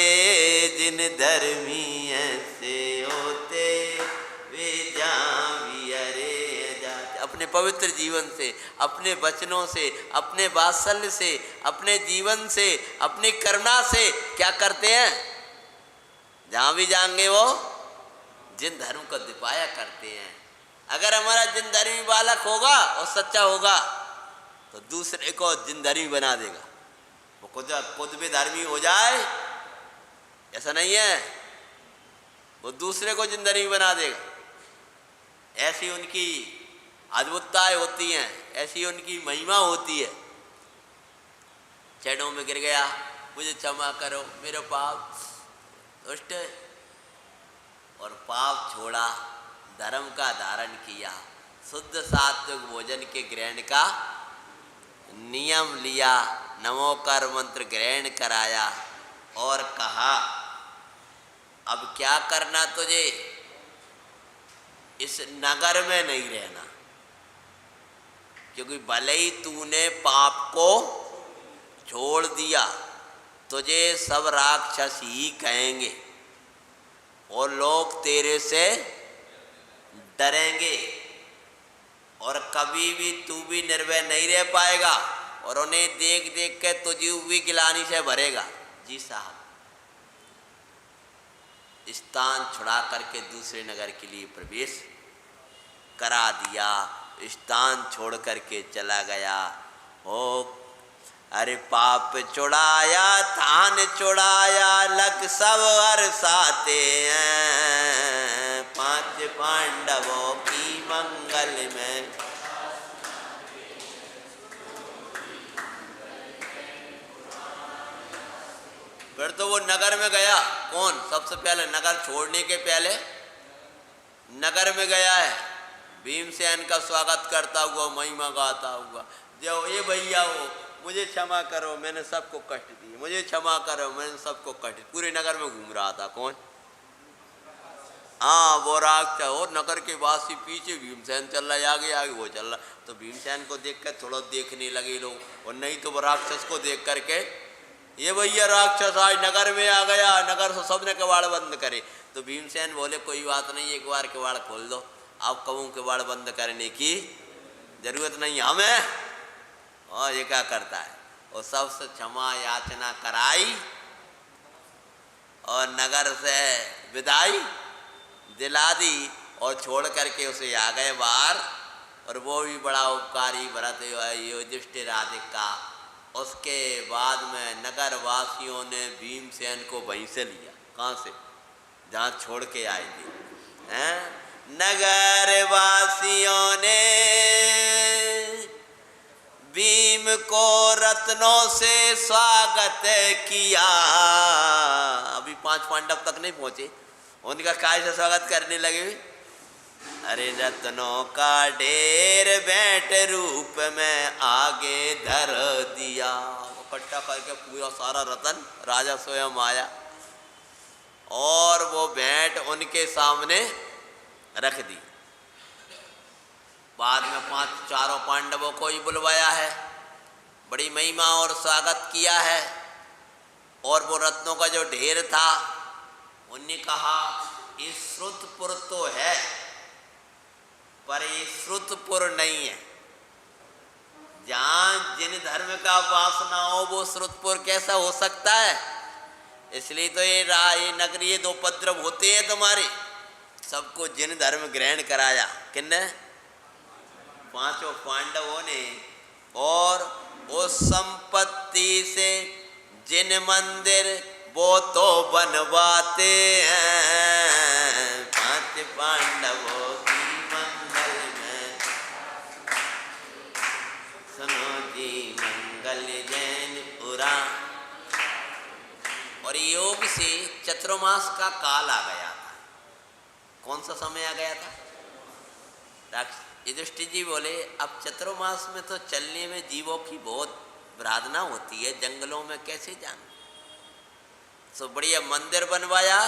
जिन धर्मी ऐसे होते वे जहाँ भी हरे हैं जाते। अपने पवित्र जीवन से, अपने वचनों से, अपने वात्सल्य से, अपने जीवन से, अपनी करुणा से क्या करते हैं? जहाँ भी जाएंगे वो जिन धर्म को दिपाया करते हैं। अगर हमारा जिन धर्मी बालक होगा और सच्चा होगा तो दूसरे को जिन धर्मी बना देगा। वो खुद भी धर्मी हो जाए ऐसा नहीं है, वो दूसरे को जिन धर्मी बना देगा। ऐसी उनकी अद्भुतताएं होती हैं, ऐसी उनकी महिमा होती है। चरणों में गिर गया, मुझे क्षमा करो, मेरे पाप दुष्ट, और पाप छोड़ा, धर्म का धारण किया, शुद्ध सात्विक भोजन के ग्रहण का नियम लिया, नमोकार मंत्र ग्रहण कराया और कहा अब क्या करना तुझे? इस नगर में नहीं रहना, क्योंकि भले ही तूने पाप को छोड़ दिया, तुझे सब राक्षस ही कहेंगे और लोग तेरे से डरेंगे और कभी भी तू भी निर्भय नहीं रह पाएगा और उन्हें देख देख के तुझे भी गिलानी से भरेगा। जी साहब, स्थान छुड़ा करके दूसरे नगर के लिए प्रवेश करा दिया, स्थान छोड़ करके चला गया। हो अरे पाप छुड़ाया, थान छुड़ाया, लग सब हर्षाते हैं, पांच पांडवों की मंगल में। फिर तो वो नगर में गया। कौन? सबसे पहले नगर छोड़ने के पहले नगर में गया है, भीमसेन का स्वागत करता हुआ, महिमा गाता हुआ, जो ये भैया हो मुझे क्षमा करो, मैंने सबको कष्ट दिए, मुझे क्षमा करो, मैंने सबको कष्ट। पूरे नगर में घूम रहा था। कौन? हाँ, वो राक्षस। और नगर के वासी पीछे, भीमसेन चल रहा है आगे आगे, वो चल रहा। तो भीमसेन को देख कर थोड़ा देखने लगे लोग, और नहीं तो वो राक्षस को देख करके, ये भैया राक्षस आज नगर में आ गया, नगर से सबने कबाड़ बंद करे। तो भीमसेन बोले कोई बात नहीं, एक बार कबाड़ खोल दो, आप कबू कबाड़ बंद करने की जरूरत नहीं हमें। और ये क्या करता है, और सबसे क्षमा याचना कराई और नगर से विदाई दिला दी और छोड़ करके उसे आ गए बाहर। और वो भी बड़ा उपकारी भरत युधिष्ठिर आदि का। उसके बाद में नगर वासियों ने भीमसेन को वहीं से लिया। कहाँ से? जहाँ छोड़ के आए थे। हैं? नगर वासियों ने भीम को रत्नों से स्वागत किया। अभी 5 पांडव तक नहीं पहुंचे, उनका काय से स्वागत करने लगे। अरे रत्नों का ढेर भेंट रूप में आगे धर दिया। इकट्ठा करके पूरा सारा रत्न राजा स्वयं आया और वो भेंट उनके सामने रख दी। बाद में 4 पांडवों को ही बुलवाया है, बड़ी महिमा और स्वागत किया है। और वो रत्नों का जो ढेर था, उन्होंने कहा ये श्रुतपुर तो है पर ये श्रुतपुर नहीं है। जहाँ जिन धर्म का वासना हो वो श्रुतपुर कैसा हो सकता है? इसलिए तो ये नगरीय 2 उपद्रव होते हैं तुम्हारे। सबको जिन धर्म ग्रहण कराया किन्ने? 5 पांडवों ने। और उस संपत्ति से जिन मंदिर वो तो बनवाते हैं, 5 पांडवों की मंगल में। राम। और योग से चतुर्मास का काल आ गया था। कौन सा समय आ गया था? युधिष्ठिर जी बोले अब चतुर्मास में तो चलने में जीवों की बहुत प्रार्थना होती है, जंगलों में कैसे जाना। तो बढ़िया मंदिर बनवाया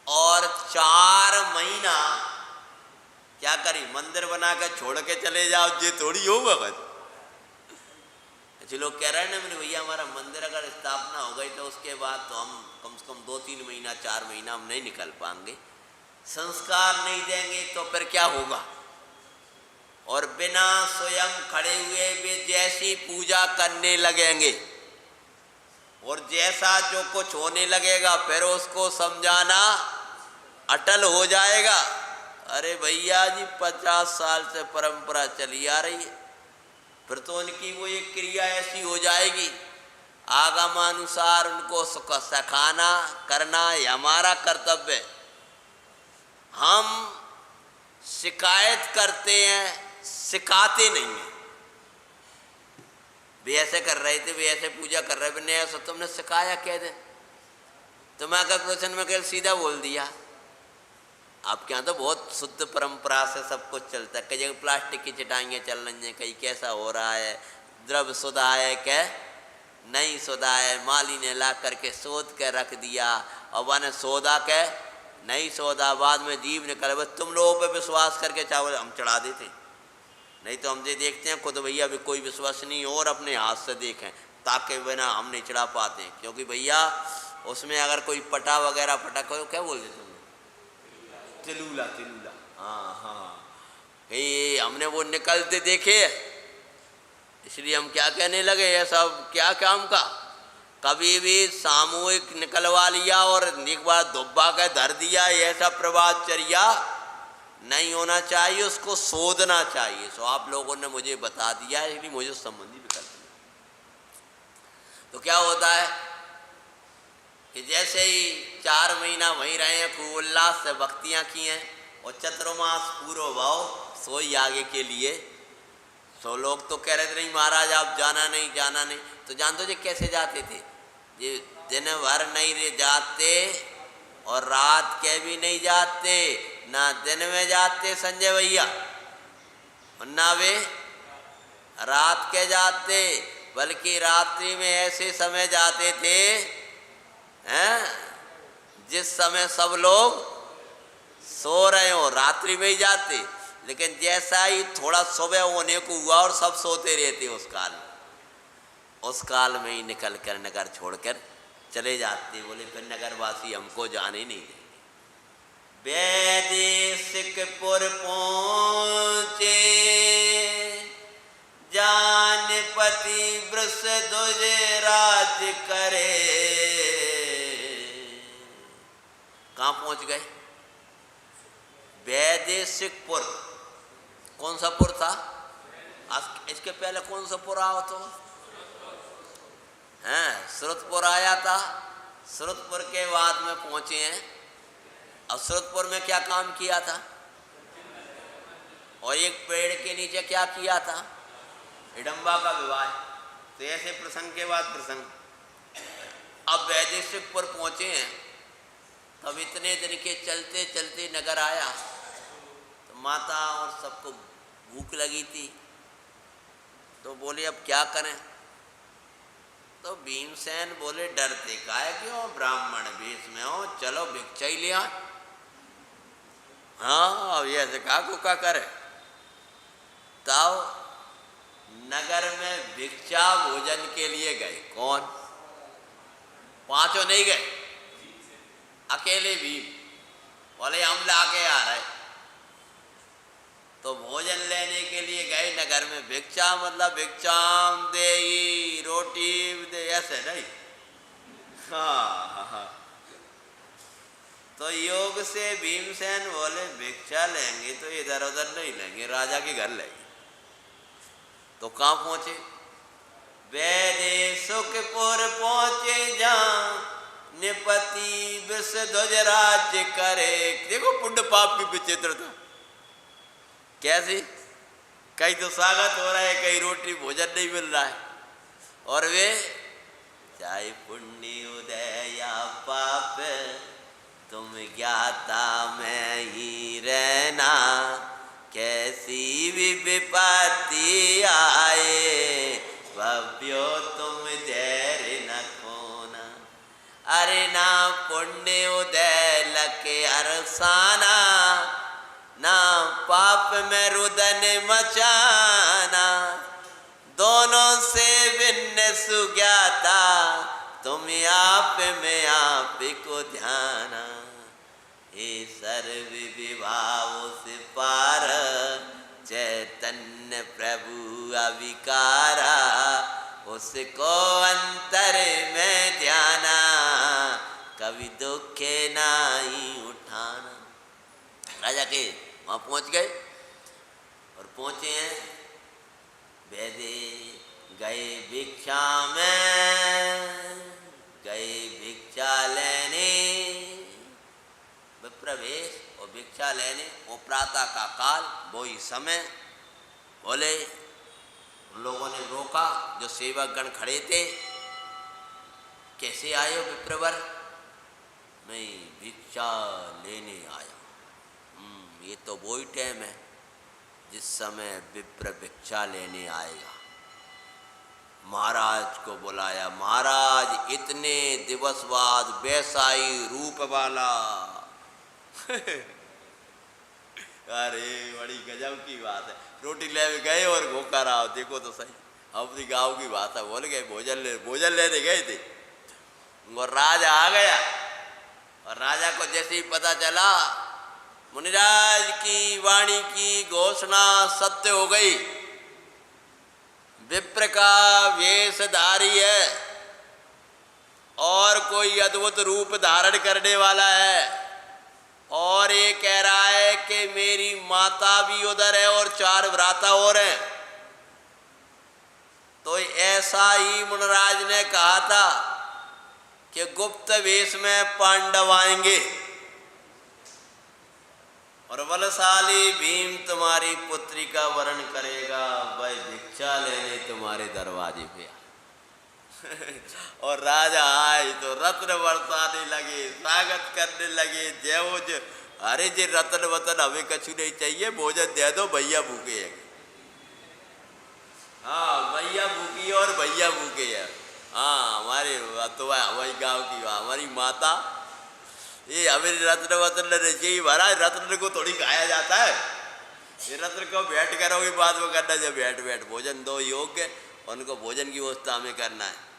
और 4 महीना क्या करी, मंदिर बना के छोड़ के चले जाओ, ये थोड़ी होगा। बस लोग कह रहे हैं ना मेरे भैया हमारा मंदिर अगर स्थापना हो गई तो उसके बाद तो हम कम से कम 2-3 महीना 4 महीना हम नहीं निकल पाएंगे, संस्कार नहीं देंगे तो फिर क्या होगा। और बिना स्वयं खड़े हुए वे जैसी पूजा करने लगेंगे और जैसा जो कुछ होने लगेगा फिर उसको समझाना अटल हो जाएगा। अरे भैया जी 50 साल से परंपरा चली आ रही है, फिर तो उनकी वो एक क्रिया ऐसी हो जाएगी, आगमानुसार उनको सिखाना करना ये हमारा कर्तव्य है। हम शिकायत करते हैं, सिखाते नहीं हैं। वे ऐसे कर रहे थे, वे ऐसे पूजा कर रहे थे, ऐसा तुमने सिखाया क्या दिन? तो मैं अगर प्रश्न में कल सीधा बोल दिया। आपके यहाँ तो बहुत शुद्ध परंपरा से सब कुछ चलता है, कई जगह प्लास्टिक की चटाइयाँ चल रही हैं, कहीं कैसा हो रहा है, द्रव्य सोदा है क्या नहीं सोदा है, माली ने ला करके सोद के रख दिया और मैंने सौदा के नहीं सौदा, बाद में जीव निकल। बस तुम लोगों पे विश्वास करके चावल हम चढ़ा देते, नहीं तो हम ये देखते हैं खुद भैया भी कोई विश्वास नहीं और अपने हाथ से देखें ताकि बिना हम नहीं चढ़ा पाते हैं। क्योंकि भैया उसमें अगर कोई पटा वगैरह फटा करो क्या बोल देते तिलूला, हाँ ये हमने वो निकलते देखे, इसलिए हम क्या कहने लगे ये सब क्या काम का। कभी भी सामूहिक निकलवा लिया और एक बार दुब्बा के धर दिया, ऐसा प्रभातचर्या नहीं होना चाहिए, उसको शोधना चाहिए। सो आप लोगों ने मुझे बता दिया है, इसलिए मुझे संबंधी विकल्प। तो क्या होता है कि जैसे ही 4 महीना वहीं रहे हैं, खूब उल्लास से भक्तियाँ की हैं और चतुर्मास पूर्व भाव सोई आगे के लिए। सो लोग तो कह रहे थे नहीं महाराज आप जाना नहीं। तो जानते जी कैसे जाते थे? ये दिन भर नहीं जाते और रात के भी नहीं जाते, ना दिन में जाते संजय भैया और ना वे रात के जाते, बल्कि रात्रि में ऐसे समय जाते थे हैं जिस समय सब लोग सो रहे हो, रात्रि में ही जाते। लेकिन जैसा ही थोड़ा सुबह होने को हुआ और सब सोते रहते उस काल में ही निकल कर नगर छोड़कर चले जाते। बोले फिर नगरवासी हमको जाने नहीं देंगे। वैदेशिकपुर पहुँचे जानपति वृषध्वज राज करे। कहाँ पहुँच गए? वैदेशिकपुर। कौन सा पुर था? इसके पहले कौन सा पुर आओ तो हैं? श्रुतपुर आया था। श्रुतपुर के बाद में पहुँचे हैं। अब श्रुतपुर में क्या काम किया था? और एक पेड़ के नीचे क्या किया था? हिडम्बा का विवाह। तो ऐसे प्रसंग के बाद प्रसंग। अब वैदेशिकपुर पहुँचे हैं, तब इतने दिन के चलते चलते नगर आया तो माता और सबको भूख लगी थी। तो बोले अब क्या करें? तो भीमसेन बोले डरते काहे क्यों, ब्राह्मण वेश में हो, चलो भिक्षा ही ले आए। हाँ अब ये कहा को क्या करे। तब नगर में भिक्षा भोजन के लिए गए। कौन? 5 नहीं गए, अकेले भीम बोले हम लाके आ रहे। तो भोजन लेने के लिए गए नगर में। भिक्षा मतलब भिक्षाम देई, रोटी दे, ऐसे नहीं। हाँ। तो योग से भीमसेन बोले भिक्षा लेंगे तो इधर उधर नहीं लेंगे, राजा के घर लेंगे। तो कहाँ पहुँचे? वैदेशिकपुर पहुँचे जहाँ निपति वृषध्वज राज्य करे। देखो पुण्य पाप की विचित्रता कैसी। कहीं तो स्वागत हो रहा है, कहीं रोटी भोजन नहीं मिल रहा है और वे विपत्ति आए, भव्यो तुम धैर्य न खोना। अरे ना पुण्य उदय लके अरसाना, ना पाप में रुदन मचाना, दोनों से भिन्न सुज्ञाता, तुम आप में आप को ध्याना। हे सर्व विभावों से पार, चैतन्य प्रभु अविकारा, उसको अंतर में ध्याना, कभी दुखे नहीं उठाना। राजा के वहाँ पहुँच गए और पहुँचे हैं, वेदे गए भिक्षा में, गए भिक्षा लेने, विप्रवेश और भिक्षा लेने। वो प्रातः का काल, वही समय। बोले, उन लोगों ने रोका जो सेवक गण खड़े थे, कैसे आए हो विप्रवर? मैं भिक्षा लेने आया। ये तो वही टाइम है जिस समय विप्र भिक्षा लेने आएगा। महाराज को बुलाया। महाराज इतने दिवस बाद वैसा ही रूप वाला। अरे बड़ी गजब की बात है। रोटी ले गए और घोकर आओ, देखो तो सही, अपनी गाँव की बात है। बोल गए भोजन लेने गए थे और राजा आ गया। और राजा को जैसे ही पता चला मुनिराज की वाणी की घोषणा सत्य हो गई, विप्र का वेशधारी है और कोई अद्भुत रूप धारण करने वाला है, और ये कह रहा है कि मेरी माता भी उधर है और 4 भ्राता और हैं। तो ऐसा ही मुनिराज ने कहा था कि गुप्त वेश में पांडव आएंगे और बलशाली भीम तुम्हारी पुत्री का वरण करेगा, वह भिक्षा लेने तुम्हारे दरवाजे पे और राजा आए तो रत्न बरसाने लगे, स्वागत करने लगे। जय अरे जी रत्न वतन हमें कछु नहीं चाहिए, भोजन दे दो, भैया भूखे हैं। हाँ भैया भूखी और भैया भूखे हैं। हाँ हमारे तो हमारी गाँव की हमारी माता, ये हमें रत्न वतन लेने चाहिए। महाराज रत्न को थोड़ी खाया जाता है, ये रत्न को बैठ करोगे बात में करना, जब बैठ भोजन दो योग्य, उनको भोजन की व्यवस्था हमें करना है।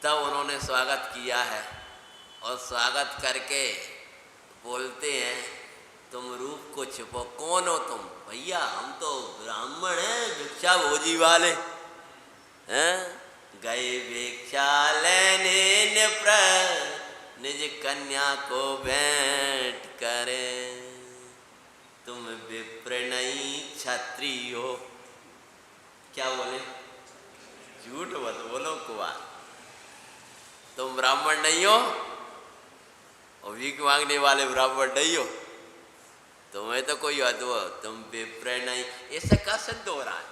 तब उन्होंने स्वागत किया है और स्वागत करके बोलते हैं, तुम रूप को छुपो, कौन हो तुम? भैया हम तो ब्राह्मण हैं, भिक्षा भोजी वाले हैं। गए भिक्षा लेने निप्र, निज कन्या को भेंट करे, तुम विप्र नहीं क्षत्रिय हो। क्या बोले? झूठ मत बोलो कुमार, तुम ब्राह्मण नहीं हो और भीख मांगने वाले ब्राह्मण नहीं हो, तुम्हें तो कोई अद्भुत, तुम विप्र नहीं। ऐसा क्या सिद्ध हो रहा है?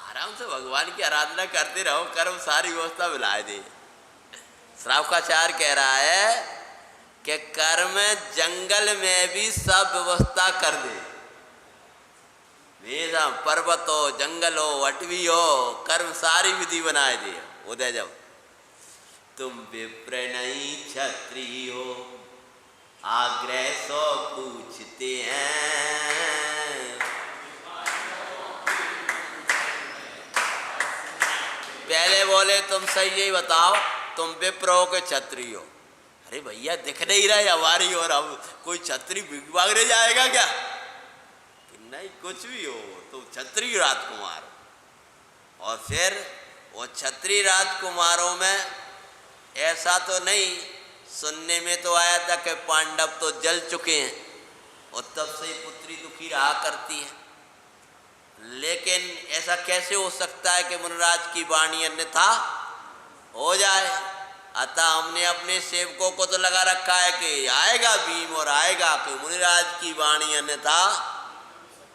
आराम से भगवान की आराधना करते रहो, कर्म सारी व्यवस्था मिला दे। श्रावकाचार कह रहा है कि कर्म जंगल में भी सब व्यवस्था कर दे। वेदा पर्वत हो, जंगल हो, अटवी हो, कर्म सारी विधि बनाए दे। उदय जब तुम विप्र नहीं क्षत्रिय हो, आग्रह सो पूछते हैं। पहले बोले तुम सही यही बताओ, तुम विप्र हो के क्षत्रिय हो? अरे भैया दिख नहीं रहा है हमारी, और अब कोई क्षत्रिय भिख मांगने जाएगा क्या? नहीं, कुछ भी हो तो क्षत्रिय राजकुमार। और फिर वो क्षत्रिय राजकुमारों में ऐसा तो नहीं, सुनने में तो आया था कि पांडव तो जल चुके हैं और तब से पुत्री दुखी रहा करती है। लेकिन ऐसा कैसे हो सकता है कि मुनिराज की वाणी अन्यथा हो जाए? अतः हमने अपने सेवकों को तो लगा रखा है कि आएगा भीम और आएगा, कि मुनिराज की वाणी अन्यथा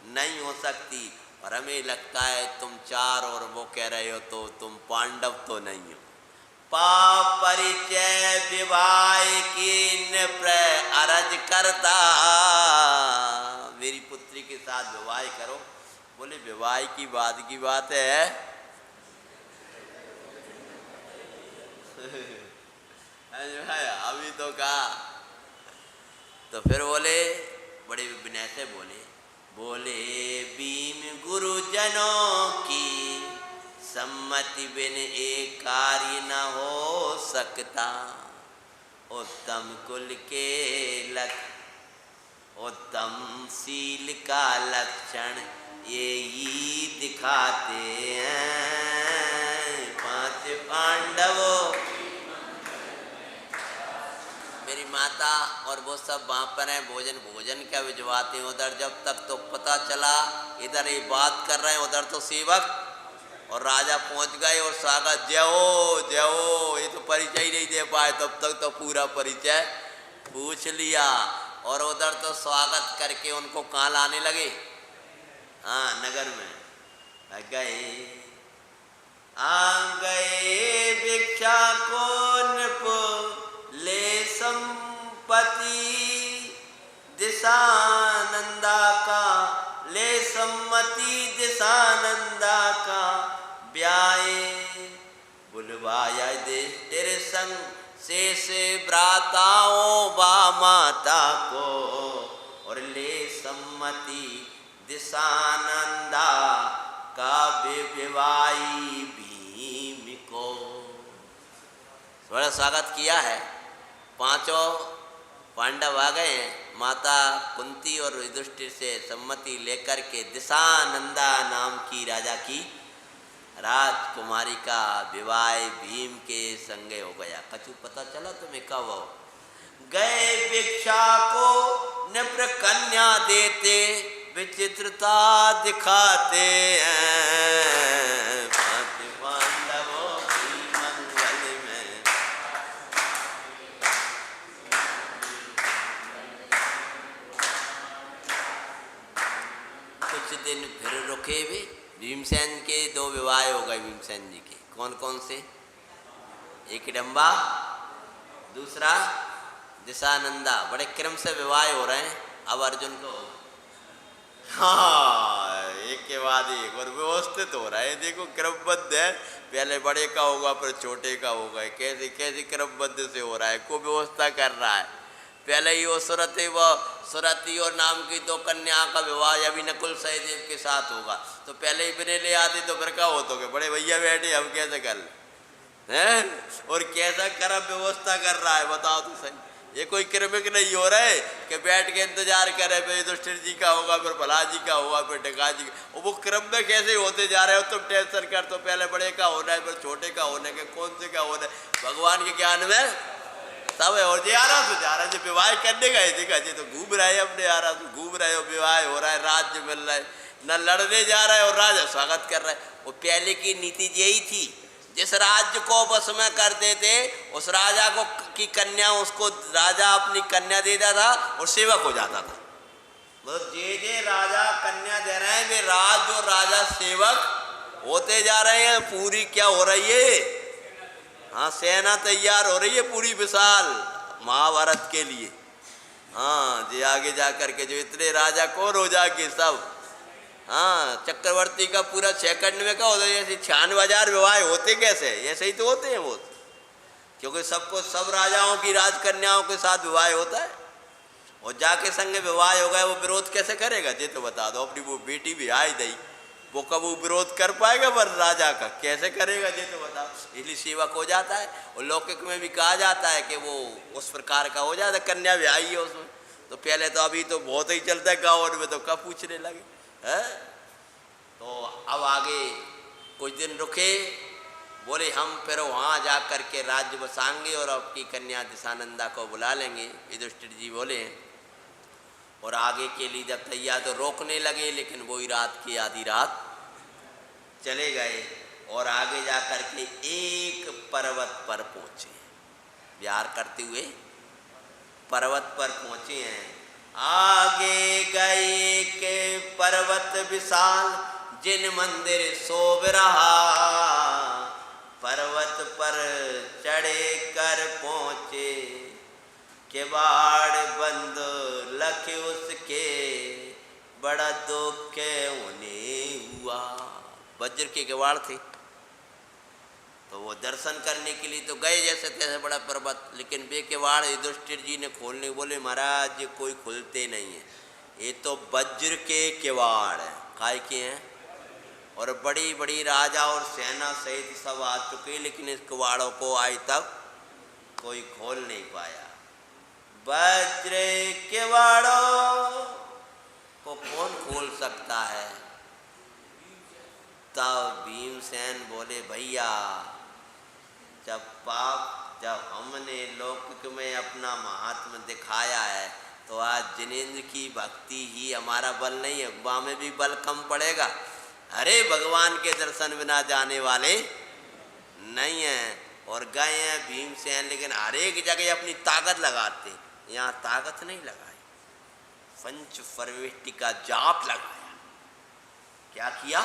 नहीं हो सकती। और हमें लगता है तुम 4 और वो कह रहे हो तो तुम पांडव तो नहीं हो। पाप परिचय विवाह की अरज करता, मेरी पुत्री के साथ विवाह करो। बोले विवाह की बात है अभी तो कहा। तो फिर बोले बड़े विनय से बोले भीम गुरुजनों की सम्मति बिन एक कार्य न हो सकता। उत्तम कुल के उत्तम शील का लक्षण ये ही दिखाते हैं 5 पांडवों। मेरी माता और वो सब वहाँ पर हैं, भोजन क्या भिजवाते हैं उधर। जब तक तो पता चला इधर ये बात कर रहे हैं, उधर तो सेवक और राजा पहुँच गए और स्वागत जय हो। ये तो परिचय ही नहीं दे पाए, तब तक तो पूरा परिचय पूछ लिया। और उधर तो स्वागत करके उनको कहाँ लाने लगे, हाँ नगर में गए। आ गए भिक्षा को नृप ले संपत्ति दिशानंदा का, ले सम्मति दिशानंदा का ब्याए। बुलवाया तेरे संग शेष भ्राताओं बा माता को, और ले सम्मति दिशानंदा का विवाही भीम को। बड़ा स्वागत किया है। 5 पांडव आ गए हैं। माता कुंती और युधिष्ठिर से सम्मति लेकर के दिशानंदा नाम की राजा की राजकुमारी का विवाह भीम के संगे हो गया। कछु पता चला तुम्हें कब हो? गए भिक्षा को नृप कन्या देते, विचित्रता दिखाते हैं 5 पांडवों की मंगल में। कुछ दिन फिर रुके भी। भीमसेन के 2 विवाह हो गए भीमसेन जी के। कौन कौन से? एक हिडम्बा, दूसरा दिशानंदा। बड़े क्रम से विवाह हो रहे हैं। अब अर्जुन को हाँ एक के बाद एक और व्यवस्थित हो रहा है। देखो क्रमबद्ध है, पहले बड़े का होगा फिर छोटे का होगा। कैसे कैसे क्रमबद्ध से हो रहा है, को व्यवस्था कर रहा है। पहले ही वो सुरती और नाम की 2 कन्या का विवाह अभी नकुल सहदेव के साथ होगा, तो पहले ही बिने ले आते तो फिर क्या होता कि बड़े भैया बैठे हम कैसे कर हैं, और कैसा कर्म व्यवस्था कर रहा है बताओ तो सही। ये कोई क्रमिक नहीं हो रहा है कि बैठ के इंतजार करे फिर युधिष्ठिर जी का होगा, फिर भला जी का होगा, फिर ढका जी का। वो क्रम में कैसे होते जा रहे हो तुम टेंशन कर। तो पहले बड़े का होना है, फिर छोटे का होने के, कौन से का होना है भगवान के ज्ञान में सब है। और जा रहा जो विवाह करने गए देखा जी तो घूम रहे हैं अपने आ रहा घूम रहे हो, विवाह हो रहा है, राज्य मिल रहा है, न लड़ने जा रहा है और राजा स्वागत कर रहा है। वो पहले की नीति यही थी, जिस राज्य को बस में करते थे उस राजा को की कन्या, उसको राजा अपनी कन्या देता था और सेवक हो जाता था। मतलब जे राजा कन्या दे रहे हैं वे राज और राजा सेवक होते जा रहे हैं। पूरी क्या हो रही है, हाँ सेना तैयार हो रही है पूरी विशाल महाभारत के लिए। हाँ जे आगे जा करके जो इतने राजा कौन हो जाके सब, हाँ चक्रवर्ती का पूरा 6 खंड में क्या होता है। जैसे 96,000 विवाह होते कैसे, ऐसे ही तो होते हैं वो, क्योंकि सबको सब राजाओं की राजकन्याओं के साथ विवाह होता है। और जाके संग विवाह हो गए वो विरोध कैसे करेगा ये तो बता दो। अपनी वो बेटी भी आई दई, वो कब वो विरोध कर पाएगा पर राजा का कैसे करेगा ये तो बताओ। इसलिए सेवक हो जाता है। और लौकिक में भी कहा जाता है कि वो उस प्रकार का हो जाता है, कन्या भी आई है उसमें। तो पहले तो अभी तो बहुत ही चलता है गाँव में, तो कब पूछने लगे है। तो अब आगे कुछ दिन रुके, बोले हम फिर वहाँ जा कर के राज्य बसाएंगे और आपकी कन्या दिशानंदा को बुला लेंगे। युधिष्ठिर जी बोले और आगे के लिए जब तैयार तो रोकने लगे, लेकिन वही रात की आधी रात चले गए और आगे जा कर के एक पर्वत पर पहुँचे। विहार करते हुए पर्वत पर पहुँचे हैं। आगे गए के पर्वत विशाल जिन मंदिर शोभ रहा, पर्वत पर चढ़े कर पहुँचे किवाड़ बंद लख उसके बड़ा दुख उन्हें हुआ। वज्र के किवाड़ थे, तो वो दर्शन करने के लिए तो गए जैसे तैसे बड़ा पर्वत, लेकिन वे किवाड़ युधिष्ठिर जी ने खोलने, बोले महाराज ये कोई खुलते नहीं है, ये तो वज्र के किवाड़ हैं। काय के हैं? और बड़ी बड़ी राजा और सेना सहित सब आ चुके, लेकिन इस किवाड़ों को आज तक कोई खोल नहीं पाया। वज्र किवाड़ों को कौन खोल सकता है? तब भीमसेन बोले भैया, जब हमने लौकिक में अपना महात्मा दिखाया है, तो आज जिनेंद्र की भक्ति ही हमारा बल नहीं है, वहाँ में भी बल कम पड़ेगा। अरे भगवान के दर्शन बिना जाने वाले नहीं हैं। और गए हैं भीमसेन, लेकिन हर एक जगह अपनी ताकत लगाते, यहाँ ताकत नहीं लगाई, पंच परमेष्टि का जाप लगाया। क्या किया?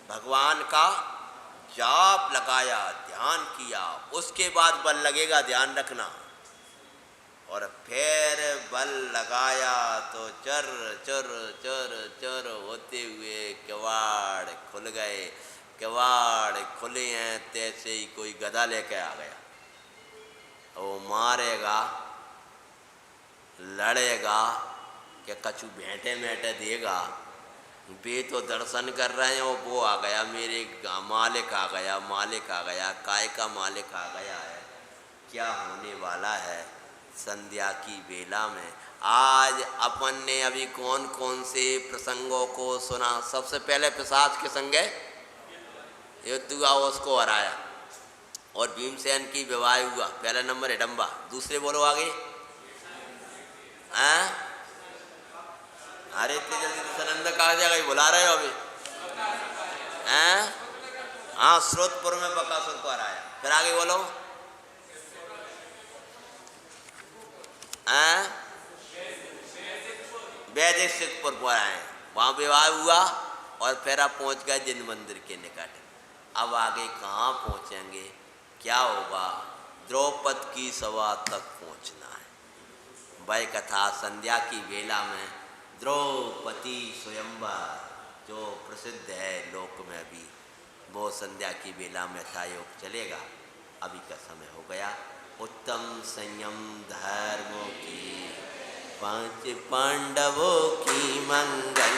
भगवान का जाप लगाया, ध्यान किया, उसके बाद बल लगेगा, ध्यान रखना। और फिर बल लगाया तो चर चर चर चर होते हुए किवाड़ खुल गए। किवाड़ खुले हैं, तैसे ही कोई गदा लेके आ गया, वो मारेगा, लड़ेगा, कि कछु भेंटे मेंटे देगा। वे तो दर्शन कर रहे हैं, वो आ गया, मेरे मालिक आ गया, मालिक आ गया, काय का मालिक आ गया है। क्या होने वाला है संध्या की बेला में? आज अपन ने अभी कौन कौन से प्रसंगों को सुना? सबसे पहले पिशाच के संगे युद्धुआ, उसको हराया, और भीमसेन की विवाह हुआ। पहला नंबर हिडम्बा। दूसरे बोलो आगे। हैं? अरे इतनी जल्दी तो सनंद कहा जाएगा, बुला रहे हो अभी? हैं? हाँ, स्रोतपुर में बकासुर को हराया। फिर आगे बोलो। वैदिक सिद्धपुर पर आए, वहाँ विवाह हुआ, और फिर आप पहुँच गए जिन मंदिर के निकट। अब आगे कहाँ पहुँचेंगे, क्या होगा? द्रौपद की सभा तक पहुँचना है। वह कथा संध्या की बेला में द्रौपदी स्वयंवर जो प्रसिद्ध है लोक में भी, वो संध्या की बेला में था। योग चलेगा। अभी का समय हो गया। उत्तम संयम धर्मों की, पांच पांडवों की मंगल